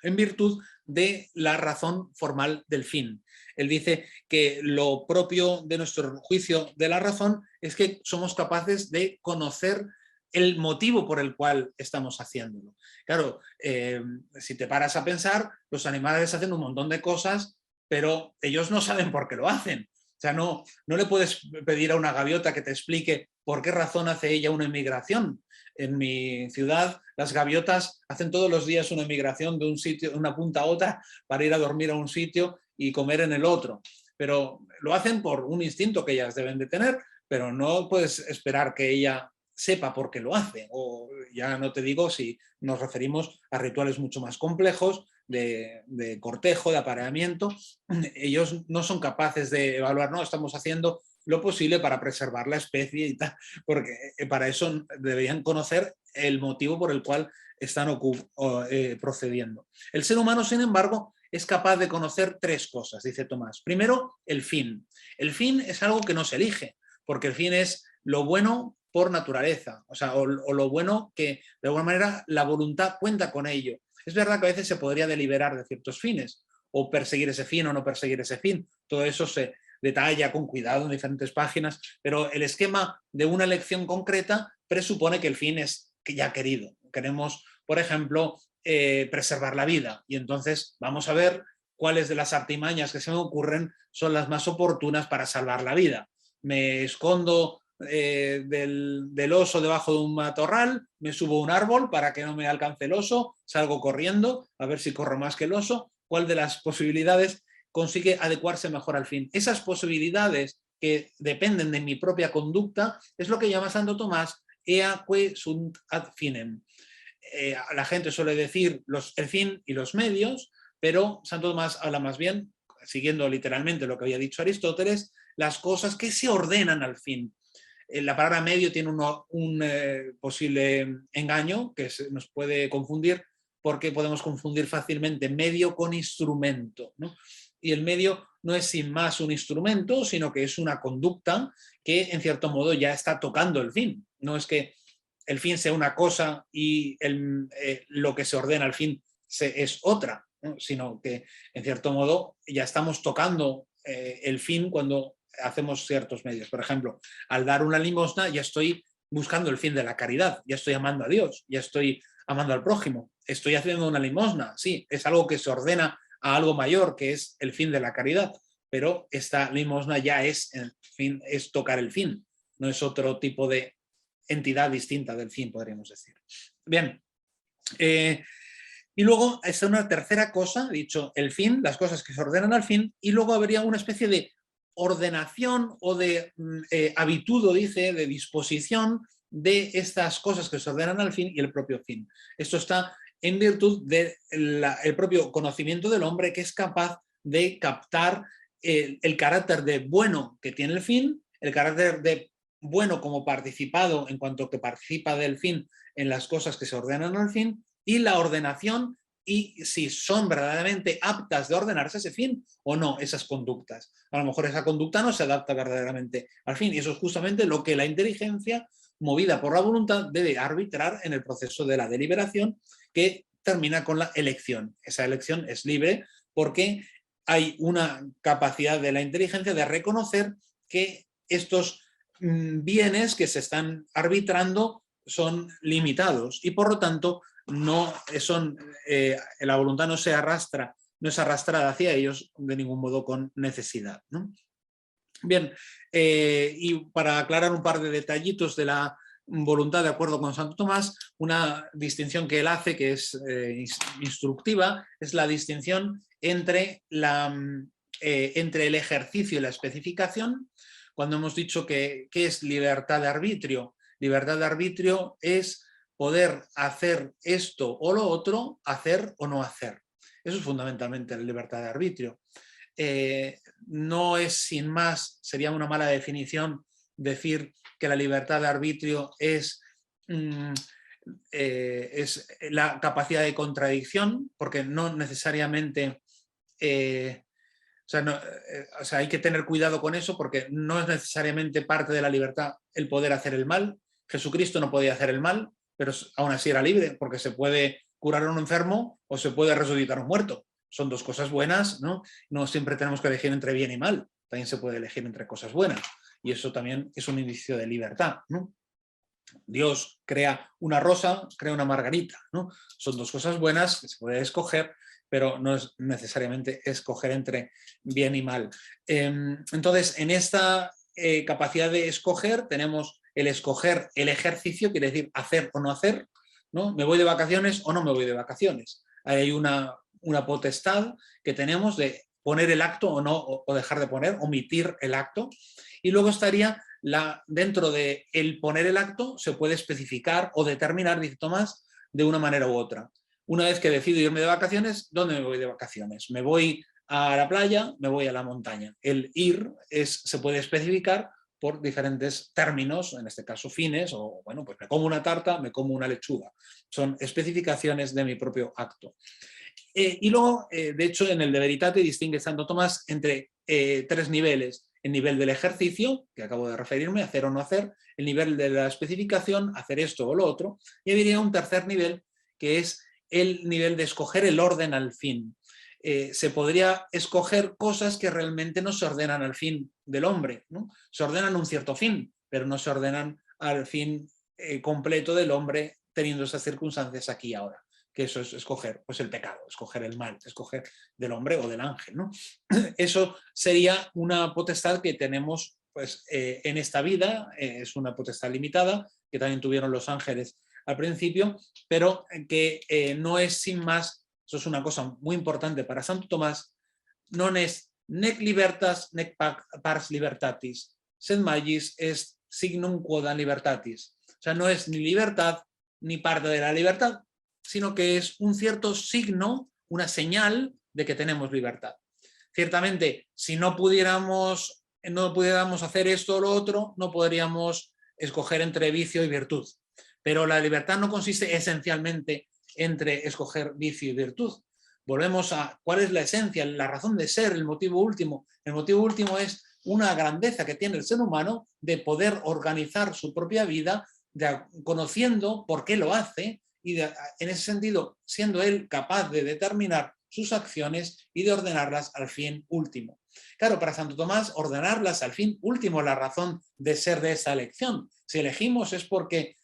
S1: en virtud de la razón formal del fin. Él dice que lo propio de nuestro juicio de la razón es que somos capaces de conocer el motivo por el cual estamos haciéndolo. Claro, si te paras a pensar, los animales hacen un montón de cosas, pero ellos no saben por qué lo hacen. O sea, no le puedes pedir a una gaviota que te explique por qué razón hace ella una emigración. En mi ciudad, las gaviotas hacen todos los días una emigración de un sitio, de una punta a otra, para ir a dormir a un sitio y comer en el otro. Pero lo hacen por un instinto que ellas deben de tener, pero no puedes esperar que ella sepa por qué lo hace. O ya no te digo si nos referimos a rituales mucho más complejos de cortejo, de apareamiento. Ellos no son capaces de evaluar, no, estamos haciendo lo posible para preservar la especie y tal, porque para eso deberían conocer el motivo por el cual están procediendo. El ser humano, sin embargo, es capaz de conocer tres cosas, dice Tomás. Primero, el fin. El fin es algo que no se elige, porque el fin es lo bueno por naturaleza, o sea, o lo bueno que de alguna manera la voluntad cuenta con ello. Es verdad que a veces se podría deliberar de ciertos fines, o perseguir ese fin o no perseguir ese fin. Todo eso se detalla con cuidado en diferentes páginas, pero el esquema de una elección concreta presupone que el fin es ya querido. Queremos, por ejemplo, preservar la vida, y entonces vamos a ver cuáles de las artimañas que se me ocurren son las más oportunas para salvar la vida. Me escondo del oso debajo de un matorral, me subo a un árbol para que no me alcance el oso, salgo corriendo a ver si corro más que el oso. ¿Cuál de las posibilidades consigue adecuarse mejor al fin? Esas posibilidades que dependen de mi propia conducta es lo que llama Santo Tomás eaque sunt ad finem. La gente suele decir el fin y los medios, pero Santo Tomás habla más bien, siguiendo literalmente lo que había dicho Aristóteles, las cosas que se ordenan al fin. La palabra medio tiene un posible engaño que nos puede confundir, porque podemos confundir fácilmente medio con instrumento, ¿no? Y el medio no es sin más un instrumento, sino que es una conducta que en cierto modo ya está tocando el fin. No es que el fin sea una cosa y lo que se ordena al fin es otra, ¿no? Sino que en cierto modo ya estamos tocando el fin cuando hacemos ciertos medios. Por ejemplo, al dar una limosna ya estoy buscando el fin de la caridad, ya estoy amando a Dios, ya estoy amando al prójimo, estoy haciendo una limosna, sí, es algo que se ordena a algo mayor, que es el fin de la caridad, pero esta limosna ya es, en fin, es tocar el fin, no es otro tipo de entidad distinta del fin, podríamos decir. Bien, y luego está una tercera cosa, dicho el fin, las cosas que se ordenan al fin, y luego habría una especie de ordenación o de habitudo, dice, de disposición de estas cosas que se ordenan al fin y el propio fin. Esto está en virtud del propio conocimiento del hombre, que es capaz de captar el carácter de bueno que tiene el fin, el carácter de bueno como participado en cuanto que participa del fin en las cosas que se ordenan al fin, y la ordenación y si son verdaderamente aptas de ordenarse ese fin o no esas conductas. A lo mejor esa conducta no se adapta verdaderamente al fin, y eso es justamente lo que la inteligencia, movida por la voluntad, debe arbitrar en el proceso de la deliberación, que termina con la elección. Esa elección es libre porque hay una capacidad de la inteligencia de reconocer que estos bienes que se están arbitrando son limitados y por lo tanto la voluntad no es arrastrada hacia ellos de ningún modo con necesidad, ¿no? Bien, y para aclarar un par de detallitos de la voluntad de acuerdo con Santo Tomás, una distinción que él hace que es instructiva es la distinción entre el ejercicio y la especificación. Cuando hemos dicho que es libertad de arbitrio, libertad de arbitrio es poder hacer esto o lo otro, hacer o no hacer. Eso es fundamentalmente la libertad de arbitrio. No es sin más, sería una mala definición decir que la libertad de arbitrio es la capacidad de contradicción, porque no necesariamente, hay que tener cuidado con eso, porque no es necesariamente parte de la libertad el poder hacer el mal. Jesucristo no podía hacer el mal, pero aún así era libre, porque se puede curar a un enfermo o se puede resucitar a un muerto. Son dos cosas buenas, ¿no? No siempre tenemos que elegir entre bien y mal, también se puede elegir entre cosas buenas, y eso también es un indicio de libertad, ¿no? Dios crea una rosa, crea una margarita, ¿no? Son dos cosas buenas que se puede escoger, pero no es necesariamente escoger entre bien y mal. Entonces, en esta capacidad de escoger tenemos el escoger el ejercicio, quiere decir hacer o no hacer, ¿no? ¿Me voy de vacaciones o no me voy de vacaciones? Hay una potestad que tenemos de poner el acto o no, o dejar de poner, omitir el acto. Y luego estaría dentro de el poner el acto, se puede especificar o determinar, dice Tomás, de una manera u otra. Una vez que decido irme de vacaciones, ¿dónde me voy de vacaciones? ¿Me voy a la playa? ¿Me voy a la montaña? El ir se puede especificar por diferentes términos, en este caso fines, o bueno, pues me como una tarta, me como una lechuga. Son especificaciones de mi propio acto. Y luego, de hecho, en el De Veritate distingue Santo Tomás entre tres niveles. El nivel del ejercicio, que acabo de referirme, hacer o no hacer, el nivel de la especificación, hacer esto o lo otro, y habría un tercer nivel, que es el nivel de escoger el orden al fin. Se podría escoger cosas que realmente no se ordenan al fin del hombre, ¿no? Se ordenan un cierto fin, pero no se ordenan al fin completo del hombre teniendo esas circunstancias aquí y ahora, que eso es escoger pues el pecado, escoger el mal, escoger del hombre o del ángel, ¿no? Eso sería una potestad que tenemos pues, en esta vida, es una potestad limitada, que también tuvieron los ángeles al principio, pero que no es sin más, eso es una cosa muy importante para Santo Tomás, non es nec libertas nec pars libertatis, sed magis est signum quodam libertatis. O sea, no es ni libertad ni parte de la libertad, sino que es un cierto signo, una señal de que tenemos libertad. Ciertamente, si no pudiéramos hacer esto o lo otro, no podríamos escoger entre vicio y virtud. Pero la libertad no consiste esencialmente entre escoger vicio y virtud. Volvemos a cuál es la esencia, la razón de ser, el motivo último. El motivo último es una grandeza que tiene el ser humano de poder organizar su propia vida, conociendo por qué lo hace y en ese sentido siendo él capaz de determinar sus acciones y de ordenarlas al fin último. Claro, para Santo Tomás, ordenarlas al fin último es la razón de ser de esa elección. Si elegimos es porque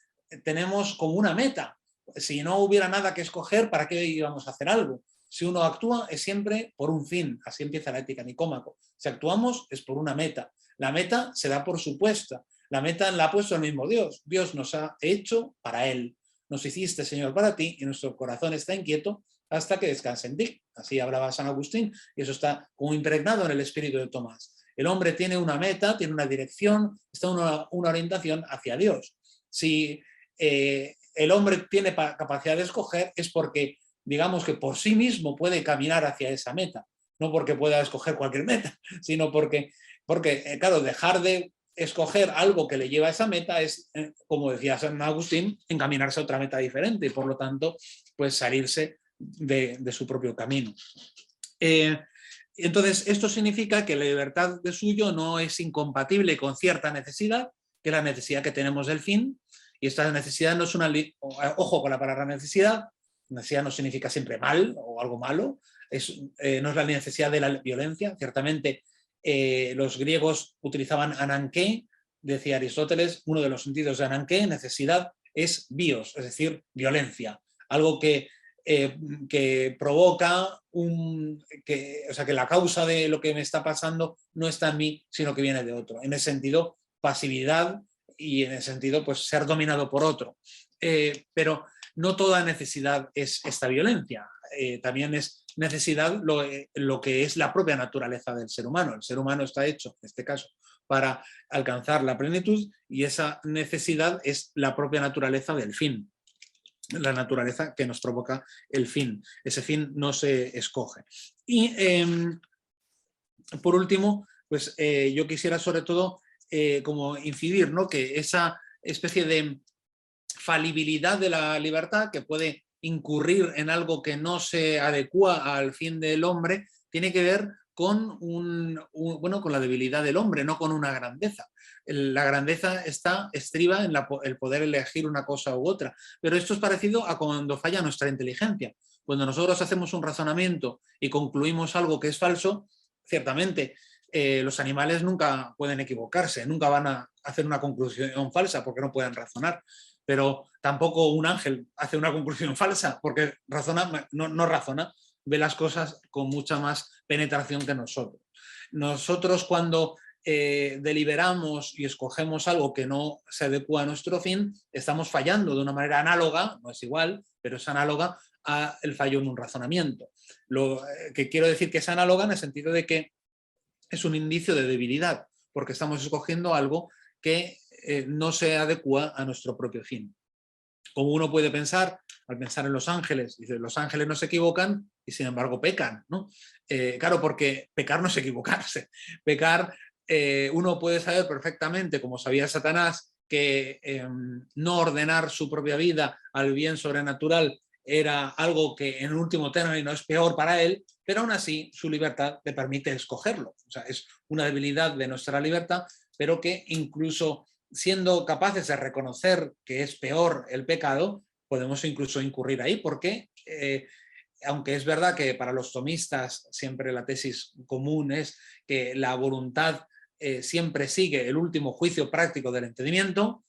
S1: tenemos como una meta. Si no hubiera nada que escoger, ¿para qué íbamos a hacer algo? Si uno actúa es siempre por un fin, así empieza la ética nicómaco. Si actuamos es por una meta. La meta se da por supuesta. La meta la ha puesto el mismo Dios. Dios nos ha hecho para Él. Nos hiciste, Señor, para ti, y nuestro corazón está inquieto hasta que descanse en ti. Así hablaba San Agustín, y eso está como impregnado en el espíritu de Tomás. El hombre tiene una meta, tiene una dirección, está una orientación hacia Dios. Si el hombre tiene capacidad de escoger, es porque, digamos que por sí mismo puede caminar hacia esa meta. No porque pueda escoger cualquier meta, sino porque claro, dejar de escoger algo que le lleva a esa meta es, como decía San Agustín, encaminarse a otra meta diferente y por lo tanto, pues salirse de su propio camino. Entonces, esto significa que la libertad de suyo no es incompatible con cierta necesidad, que es la necesidad que tenemos del fin, y esta necesidad no es una... Ojo con la palabra necesidad no significa siempre mal o algo malo, no es la necesidad de la violencia, ciertamente. Los griegos utilizaban ananké, decía Aristóteles, uno de los sentidos de ananké, necesidad, es bios, es decir, violencia, algo que provoca o sea, que la causa de lo que me está pasando no está en mí, sino que viene de otro. En ese sentido, pasividad, y en ese sentido, pues ser dominado por otro. Pero no toda necesidad es esta violencia. También es necesidad lo que es la propia naturaleza del ser humano. El ser humano está hecho, en este caso, para alcanzar la plenitud, y esa necesidad es la propia naturaleza del fin, la naturaleza que nos provoca el fin. Ese fin no se escoge. Y por último, pues yo quisiera sobre todo como incidir, ¿no?, que esa especie de falibilidad de la libertad, que puede incurrir en algo que no se adecua al fin del hombre, tiene que ver con, bueno, con la debilidad del hombre, no con una grandeza. La grandeza estriba en el poder elegir una cosa u otra, pero esto es parecido a cuando falla nuestra inteligencia. Cuando nosotros hacemos un razonamiento y concluimos algo que es falso, ciertamente los animales nunca pueden equivocarse, nunca van a hacer una conclusión falsa porque no pueden razonar, pero tampoco un ángel hace una conclusión falsa porque no razona, ve las cosas con mucha más penetración que nosotros. Nosotros, cuando deliberamos y escogemos algo que no se adecua a nuestro fin, estamos fallando de una manera análoga, no es igual, pero es análoga al fallo en un razonamiento. Lo que quiero decir que es análoga en el sentido de que es un indicio de debilidad, porque estamos escogiendo algo que no se adecua a nuestro propio fin. Como uno puede pensar, al pensar en los ángeles, dice, los ángeles no se equivocan y sin embargo pecan, ¿no? Claro, porque pecar no es equivocarse. Pecar, uno puede saber perfectamente, como sabía Satanás, que no ordenar su propia vida al bien sobrenatural era algo que en último término es peor para él, pero aún así su libertad le permite escogerlo. O sea, es una debilidad de nuestra libertad, pero que incluso siendo capaces de reconocer que es peor el pecado, podemos incluso incurrir ahí, porque aunque es verdad que para los tomistas siempre la tesis común es que la voluntad siempre sigue el último juicio práctico del entendimiento,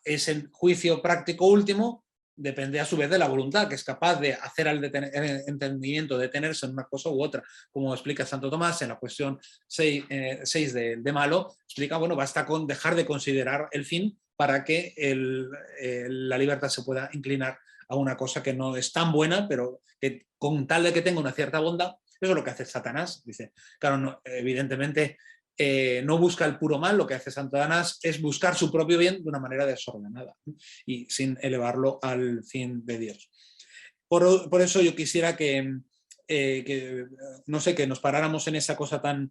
S1: ese juicio práctico último depende a su vez de la voluntad, que es capaz de hacer al entendimiento detenerse en una cosa u otra, como explica Santo Tomás en la cuestión 6 de Malo, explica, bueno, basta con dejar de considerar el fin para que la libertad se pueda inclinar a una cosa que no es tan buena, pero que con tal de que tenga una cierta bondad, eso es lo que hace Satanás. Dice, claro, no, evidentemente no busca el puro mal, lo que hace Satanás es buscar su propio bien de una manera desordenada, ¿no?, y sin elevarlo al fin de Dios. Por eso yo quisiera no sé, que nos paráramos en esa cosa tan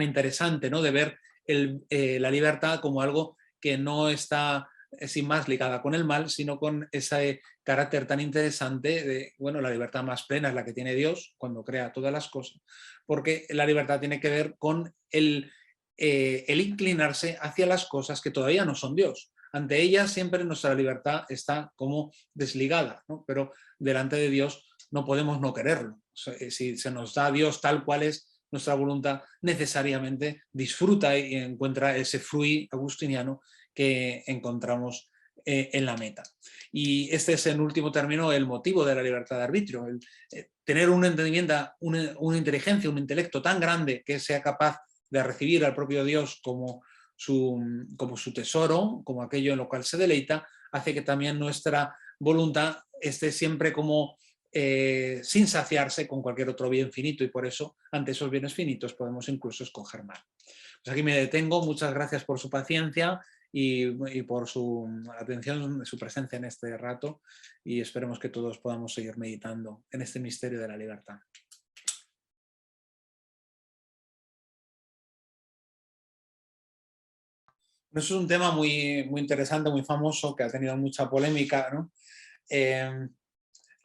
S1: interesante, ¿no?, de ver la libertad como algo que no está sin más ligada con el mal, sino con ese carácter tan interesante de, bueno, la libertad más plena es la que tiene Dios cuando crea todas las cosas, porque la libertad tiene que ver con el inclinarse hacia las cosas que todavía no son Dios. Ante ellas siempre nuestra libertad está como desligada, ¿no?, pero delante de Dios no podemos no quererlo. O sea, si se nos da a Dios tal cual es, nuestra voluntad necesariamente disfruta y encuentra ese fruit agustiniano que encontramos en la meta. Y este es, en último término, el motivo de la libertad de arbitrio, tener un entendimiento, una inteligencia, un intelecto tan grande que sea capaz de recibir al propio Dios como su tesoro, como aquello en lo cual se deleita, hace que también nuestra voluntad esté siempre como sin saciarse con cualquier otro bien finito, y por eso ante esos bienes finitos podemos incluso escoger mal. Pues aquí me detengo, muchas gracias por su paciencia y por su atención, su presencia en este rato, y esperemos que todos podamos seguir meditando en este misterio de la libertad. Eso es un tema muy, muy interesante, muy famoso, que ha tenido mucha polémica, ¿no?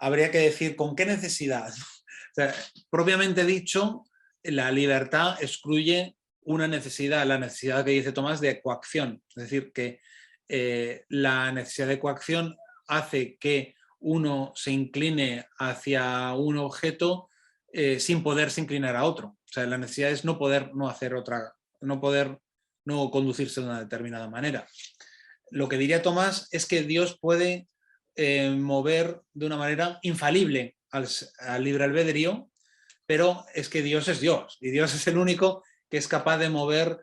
S1: Habría que decir con qué necesidad. O sea, propiamente dicho, la libertad excluye una necesidad, la necesidad que dice Tomás de coacción. Es decir, que la necesidad de coacción hace que uno se incline hacia un objeto sin poderse inclinar a otro. O sea, la necesidad es no poder no hacer otra, no poder no conducirse de una determinada manera. lo que diría Tomás es que Dios puede mover de una manera infalible al libre albedrío, pero es que Dios es Dios y Dios es el único que es capaz de mover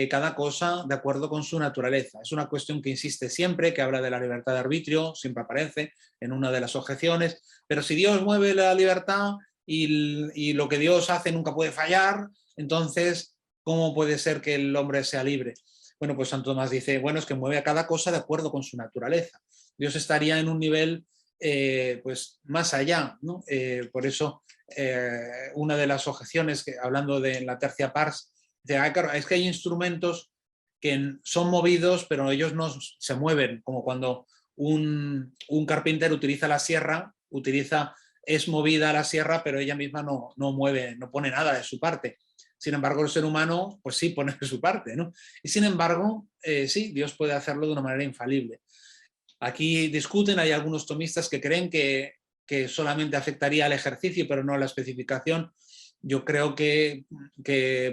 S1: cada cosa de acuerdo con su naturaleza. Es una cuestión que insiste siempre, que habla de la libertad de arbitrio, siempre aparece en una de las objeciones, pero si Dios mueve la libertad y lo que Dios hace nunca puede fallar, entonces, ¿cómo puede ser que el hombre sea libre? Bueno, pues Santo Tomás dice, bueno, es que mueve a cada cosa de acuerdo con su naturaleza. Dios estaría en un nivel pues más allá, ¿no? Por eso una de las objeciones, que, hablando de la tercia pars, dice, claro, es que hay instrumentos que son movidos, pero ellos no se mueven, como cuando un carpintero utiliza la sierra, es movida la sierra, pero ella misma no mueve, no pone nada de su parte. Sin embargo, el ser humano, pues sí, pone de su parte, ¿no? Y sin embargo, sí, Dios puede hacerlo de una manera infalible. Aquí discuten, hay algunos tomistas que creen que solamente afectaría al ejercicio, pero no a la especificación. Yo creo que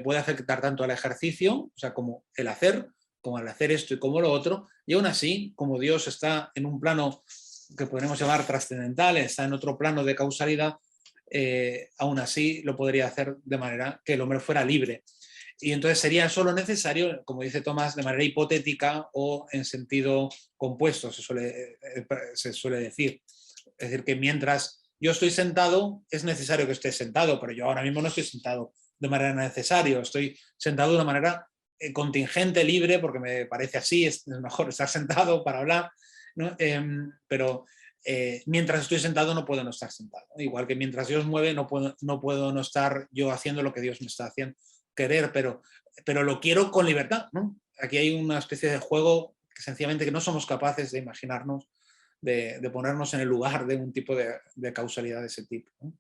S1: puede afectar tanto al ejercicio, o sea, como el hacer, como al hacer esto y como lo otro, y aún así, como Dios está en un plano que podemos llamar trascendental, está en otro plano de causalidad, aún así lo podría hacer de manera que el hombre fuera libre. Y entonces sería solo necesario, como dice Tomás, de manera hipotética o en sentido compuesto, se suele decir. Es decir, que mientras yo estoy sentado, es necesario que esté sentado, pero yo ahora mismo no estoy sentado de manera necesaria, estoy sentado de una manera contingente, libre, porque me parece así, es mejor estar sentado para hablar, ¿no? Pero mientras estoy sentado no puedo no estar sentado. Igual que mientras Dios mueve no puedo no estar yo haciendo lo que Dios me está haciendo querer, pero lo quiero con libertad, ¿no? Aquí hay una especie de juego que sencillamente que no somos capaces de imaginarnos, de ponernos en el lugar de un tipo de causalidad de ese tipo, ¿no?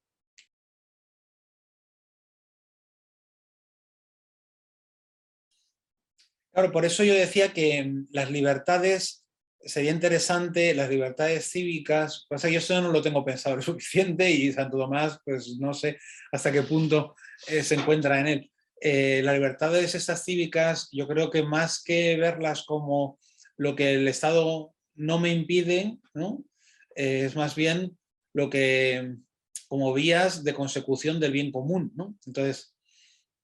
S1: Claro, por eso yo decía que las libertades, sería interesante, las libertades cívicas, pasa que yo eso no lo tengo pensado lo suficiente y Santo Tomás, pues no sé hasta qué punto se encuentra en él. Las libertades estas cívicas, yo creo que más que verlas como lo que el Estado no me impide, ¿no? Es más bien lo que, como vías de consecución del bien común, ¿no? Entonces,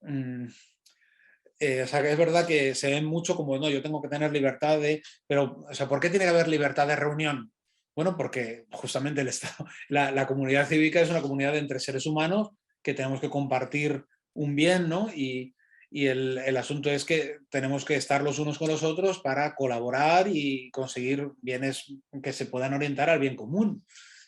S1: mmm, o sea, que es verdad que se ven mucho como, no, yo tengo que tener libertad de, pero, o sea, ¿por qué tiene que haber libertad de reunión? Bueno, porque justamente el Estado, la comunidad cívica es una comunidad entre seres humanos que tenemos que compartir un bien, ¿no? Y el asunto es que tenemos que estar los unos con los otros para colaborar y conseguir bienes que se puedan orientar al bien común.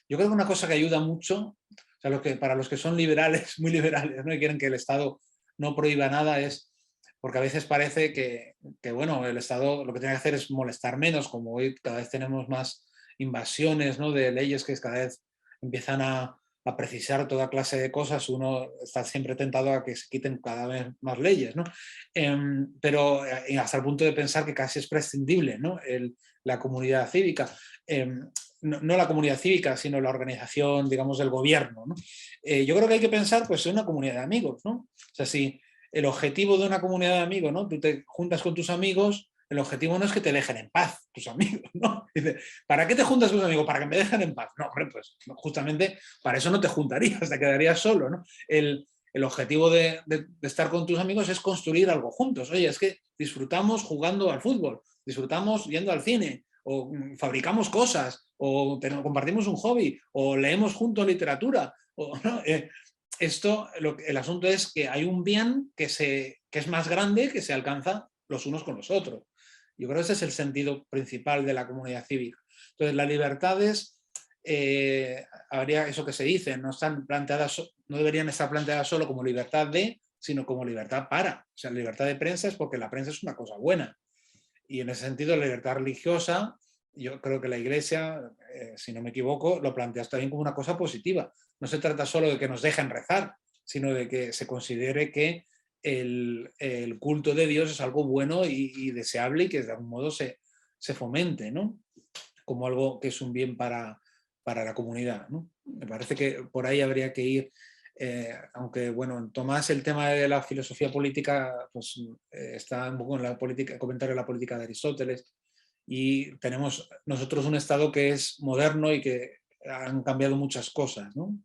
S1: Yo creo que una cosa que ayuda mucho, o sea, para los que son liberales, muy liberales, ¿no? Y quieren que el Estado no prohíba nada, es porque a veces parece que, bueno, el Estado lo que tiene que hacer es molestar menos, como hoy cada vez tenemos más invasiones, ¿no? De leyes que cada vez empiezan a precisar toda clase de cosas, uno está siempre tentado a que se quiten cada vez más leyes, ¿no? Pero hasta el punto de pensar que casi es prescindible, ¿no? La comunidad cívica. No la comunidad cívica, sino la organización, digamos, del gobierno, ¿no? Yo creo que hay que pensar pues, en una comunidad de amigos, ¿no? O sea, si el objetivo de una comunidad de amigos, ¿no? Tú te juntas con tus amigos, el objetivo no es que te dejen en paz tus amigos, ¿no? Dice, ¿para qué te juntas con tus amigos? Para que me dejen en paz. No, hombre, pues justamente para eso no te juntarías, te quedarías solo, ¿no? El objetivo de estar con tus amigos es construir algo juntos. Oye, es que disfrutamos jugando al fútbol, disfrutamos yendo al cine, o fabricamos cosas, o compartimos un hobby, o leemos juntos literatura, o, ¿no? El asunto es que hay un bien que es más grande que se alcanza los unos con los otros. Yo creo que ese es el sentido principal de la comunidad cívica. Entonces, las libertades, habría eso que se dice, no deberían estar planteadas solo como libertad de, sino como libertad para. O sea, libertad de prensa es porque la prensa es una cosa buena. Y en ese sentido, la libertad religiosa, yo creo que la Iglesia, si no me equivoco, lo plantea también como una cosa positiva. No se trata solo de que nos dejen rezar, sino de que se considere que el culto de Dios es algo bueno y deseable y que de algún modo se fomente, ¿no? Como algo que es un bien para la comunidad, ¿no? Me parece que por ahí habría que ir, aunque bueno, en Tomás el tema de la filosofía política pues, está un poco en la política, el comentario de la política de Aristóteles, y tenemos nosotros un Estado que es moderno y que han cambiado muchas cosas, ¿no?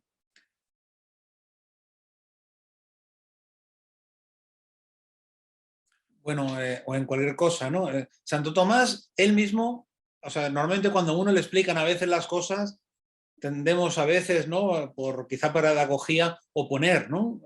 S1: Bueno, o en cualquier cosa, ¿no? Santo Tomás, él mismo, o sea, normalmente cuando a uno le explican a veces las cosas, tendemos a veces, ¿no? Por quizá pedagogía, oponer, ¿no?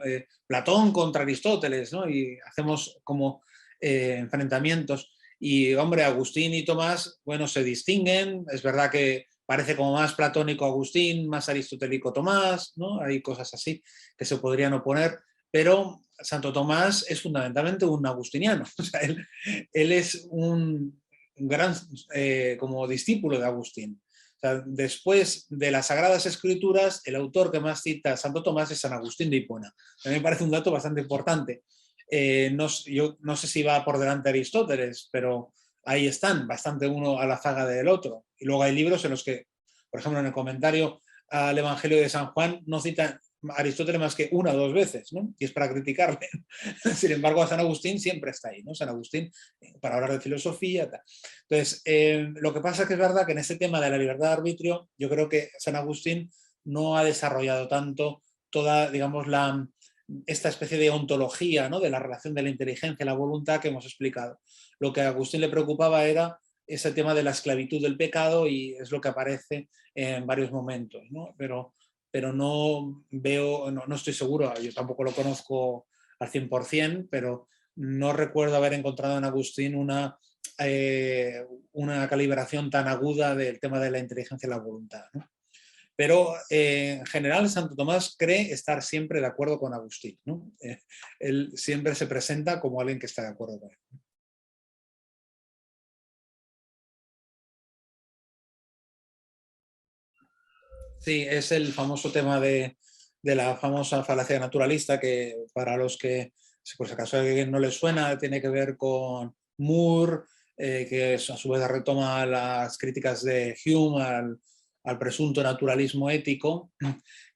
S1: Platón contra Aristóteles, ¿no? Y hacemos como enfrentamientos. Y, hombre, Agustín y Tomás, bueno, se distinguen. Es verdad que parece como más platónico Agustín, más aristotélico Tomás, ¿no? Hay cosas así que se podrían oponer, pero Santo Tomás es fundamentalmente un agustiniano. O sea, él es un gran como discípulo de Agustín. O sea, después de las Sagradas Escrituras, el autor que más cita a Santo Tomás es San Agustín de Hipona. A mí me parece un dato bastante importante. Yo no sé si va por delante de Aristóteles, pero ahí están, bastante uno a la zaga del otro. Y luego hay libros en los que, por ejemplo, en el comentario al Evangelio de San Juan no cita Aristóteles más que una o dos veces, ¿no? Y es para criticarle. Sin embargo, a San Agustín siempre está ahí, ¿no? San Agustín, para hablar de filosofía. Tal. Entonces, lo que pasa es que es verdad que en este tema de la libertad de arbitrio, yo creo que San Agustín no ha desarrollado tanto toda, digamos, esta especie de ontología, ¿no? De la relación de la inteligencia y la voluntad que hemos explicado. Lo que a Agustín le preocupaba era ese tema de la esclavitud del pecado y es lo que aparece en varios momentos, ¿no? Pero no veo, no estoy seguro, yo tampoco lo conozco al 100%, pero no recuerdo haber encontrado en Agustín una calibración tan aguda del tema de la inteligencia y la voluntad, ¿no? Pero en general Santo Tomás cree estar siempre de acuerdo con Agustín, ¿no? Él siempre se presenta como alguien que está de acuerdo con él. Sí, es el famoso tema de la famosa falacia naturalista que para los que, si por si acaso a alguien no les suena, tiene que ver con Moore, que a su vez retoma las críticas de Hume al presunto naturalismo ético.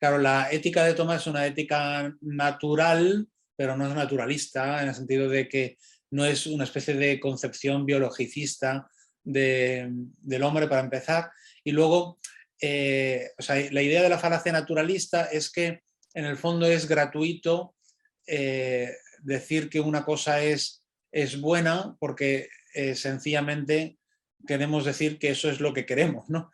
S1: Claro, la ética de Tomás es una ética natural, pero no es naturalista, en el sentido de que no es una especie de concepción biologicista del hombre, para empezar. Y luego o sea, la idea de la falacia naturalista es que en el fondo es gratuito decir que una cosa es buena porque sencillamente queremos decir que eso es lo que queremos, ¿no?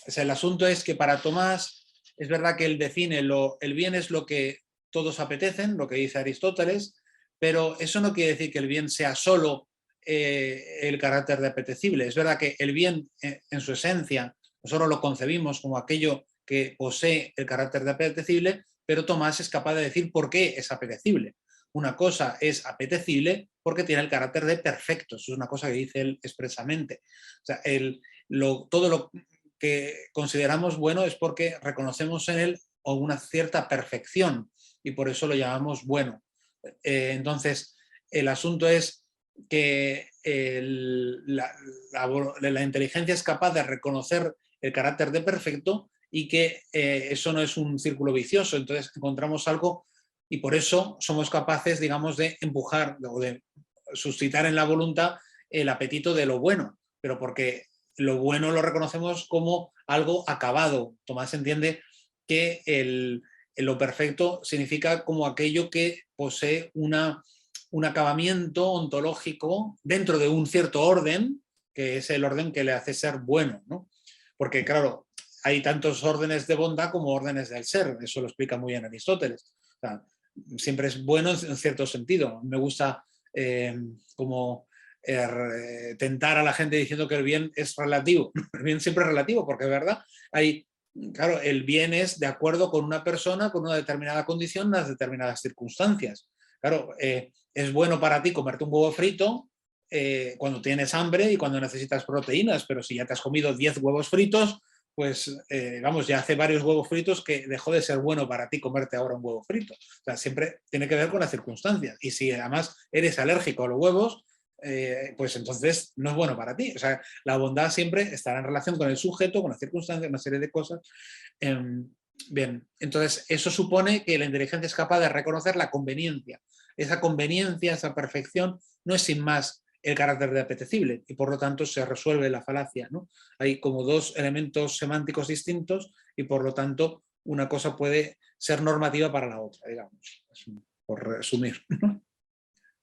S1: O sea, el asunto es que para Tomás es verdad que él define el bien es lo que todos apetecen, lo que dice Aristóteles, pero eso no quiere decir que el bien sea solo el carácter de apetecible. Es verdad que el bien en su esencia nosotros lo concebimos como aquello que posee el carácter de apetecible, pero Tomás es capaz de decir por qué es apetecible. Una cosa es apetecible porque tiene el carácter de perfecto, eso es una cosa que dice él expresamente. O sea, todo lo que consideramos bueno es porque reconocemos en él una cierta perfección y por eso lo llamamos bueno. Entonces, el asunto es que la inteligencia es capaz de reconocer el carácter de perfecto y que eso no es un círculo vicioso. Entonces encontramos algo y por eso somos capaces, digamos, de empujar o de suscitar en la voluntad el apetito de lo bueno, pero porque lo bueno lo reconocemos como algo acabado. Tomás entiende que lo perfecto significa como aquello que posee un acabamiento ontológico dentro de un cierto orden, que es el orden que le hace ser bueno, ¿no? Porque, claro, hay tantos órdenes de bondad como órdenes del ser, eso lo explica muy bien Aristóteles. O sea, siempre es bueno en cierto sentido. Me gusta como tentar a la gente diciendo que el bien es relativo. El bien siempre es relativo, porque es verdad, claro, el bien es de acuerdo con una persona, con una determinada condición, unas determinadas circunstancias. Claro, es bueno para ti comerte un huevo frito cuando tienes hambre y cuando necesitas proteínas, pero si ya te has comido 10 huevos fritos, pues vamos, ya hace varios huevos fritos que dejó de ser bueno para ti comerte ahora un huevo frito. O sea, siempre tiene que ver con las circunstancias. Y si además eres alérgico a los huevos, pues entonces no es bueno para ti. O sea, la bondad siempre estará en relación con el sujeto, con las circunstancias, una serie de cosas. Bien, entonces eso supone que la inteligencia es capaz de reconocer la conveniencia. Esa conveniencia, esa perfección, no es sin más el carácter de apetecible y por lo tanto se resuelve la falacia, ¿no? Hay como dos elementos semánticos distintos y por lo tanto una cosa puede ser normativa para la otra, digamos, por resumir.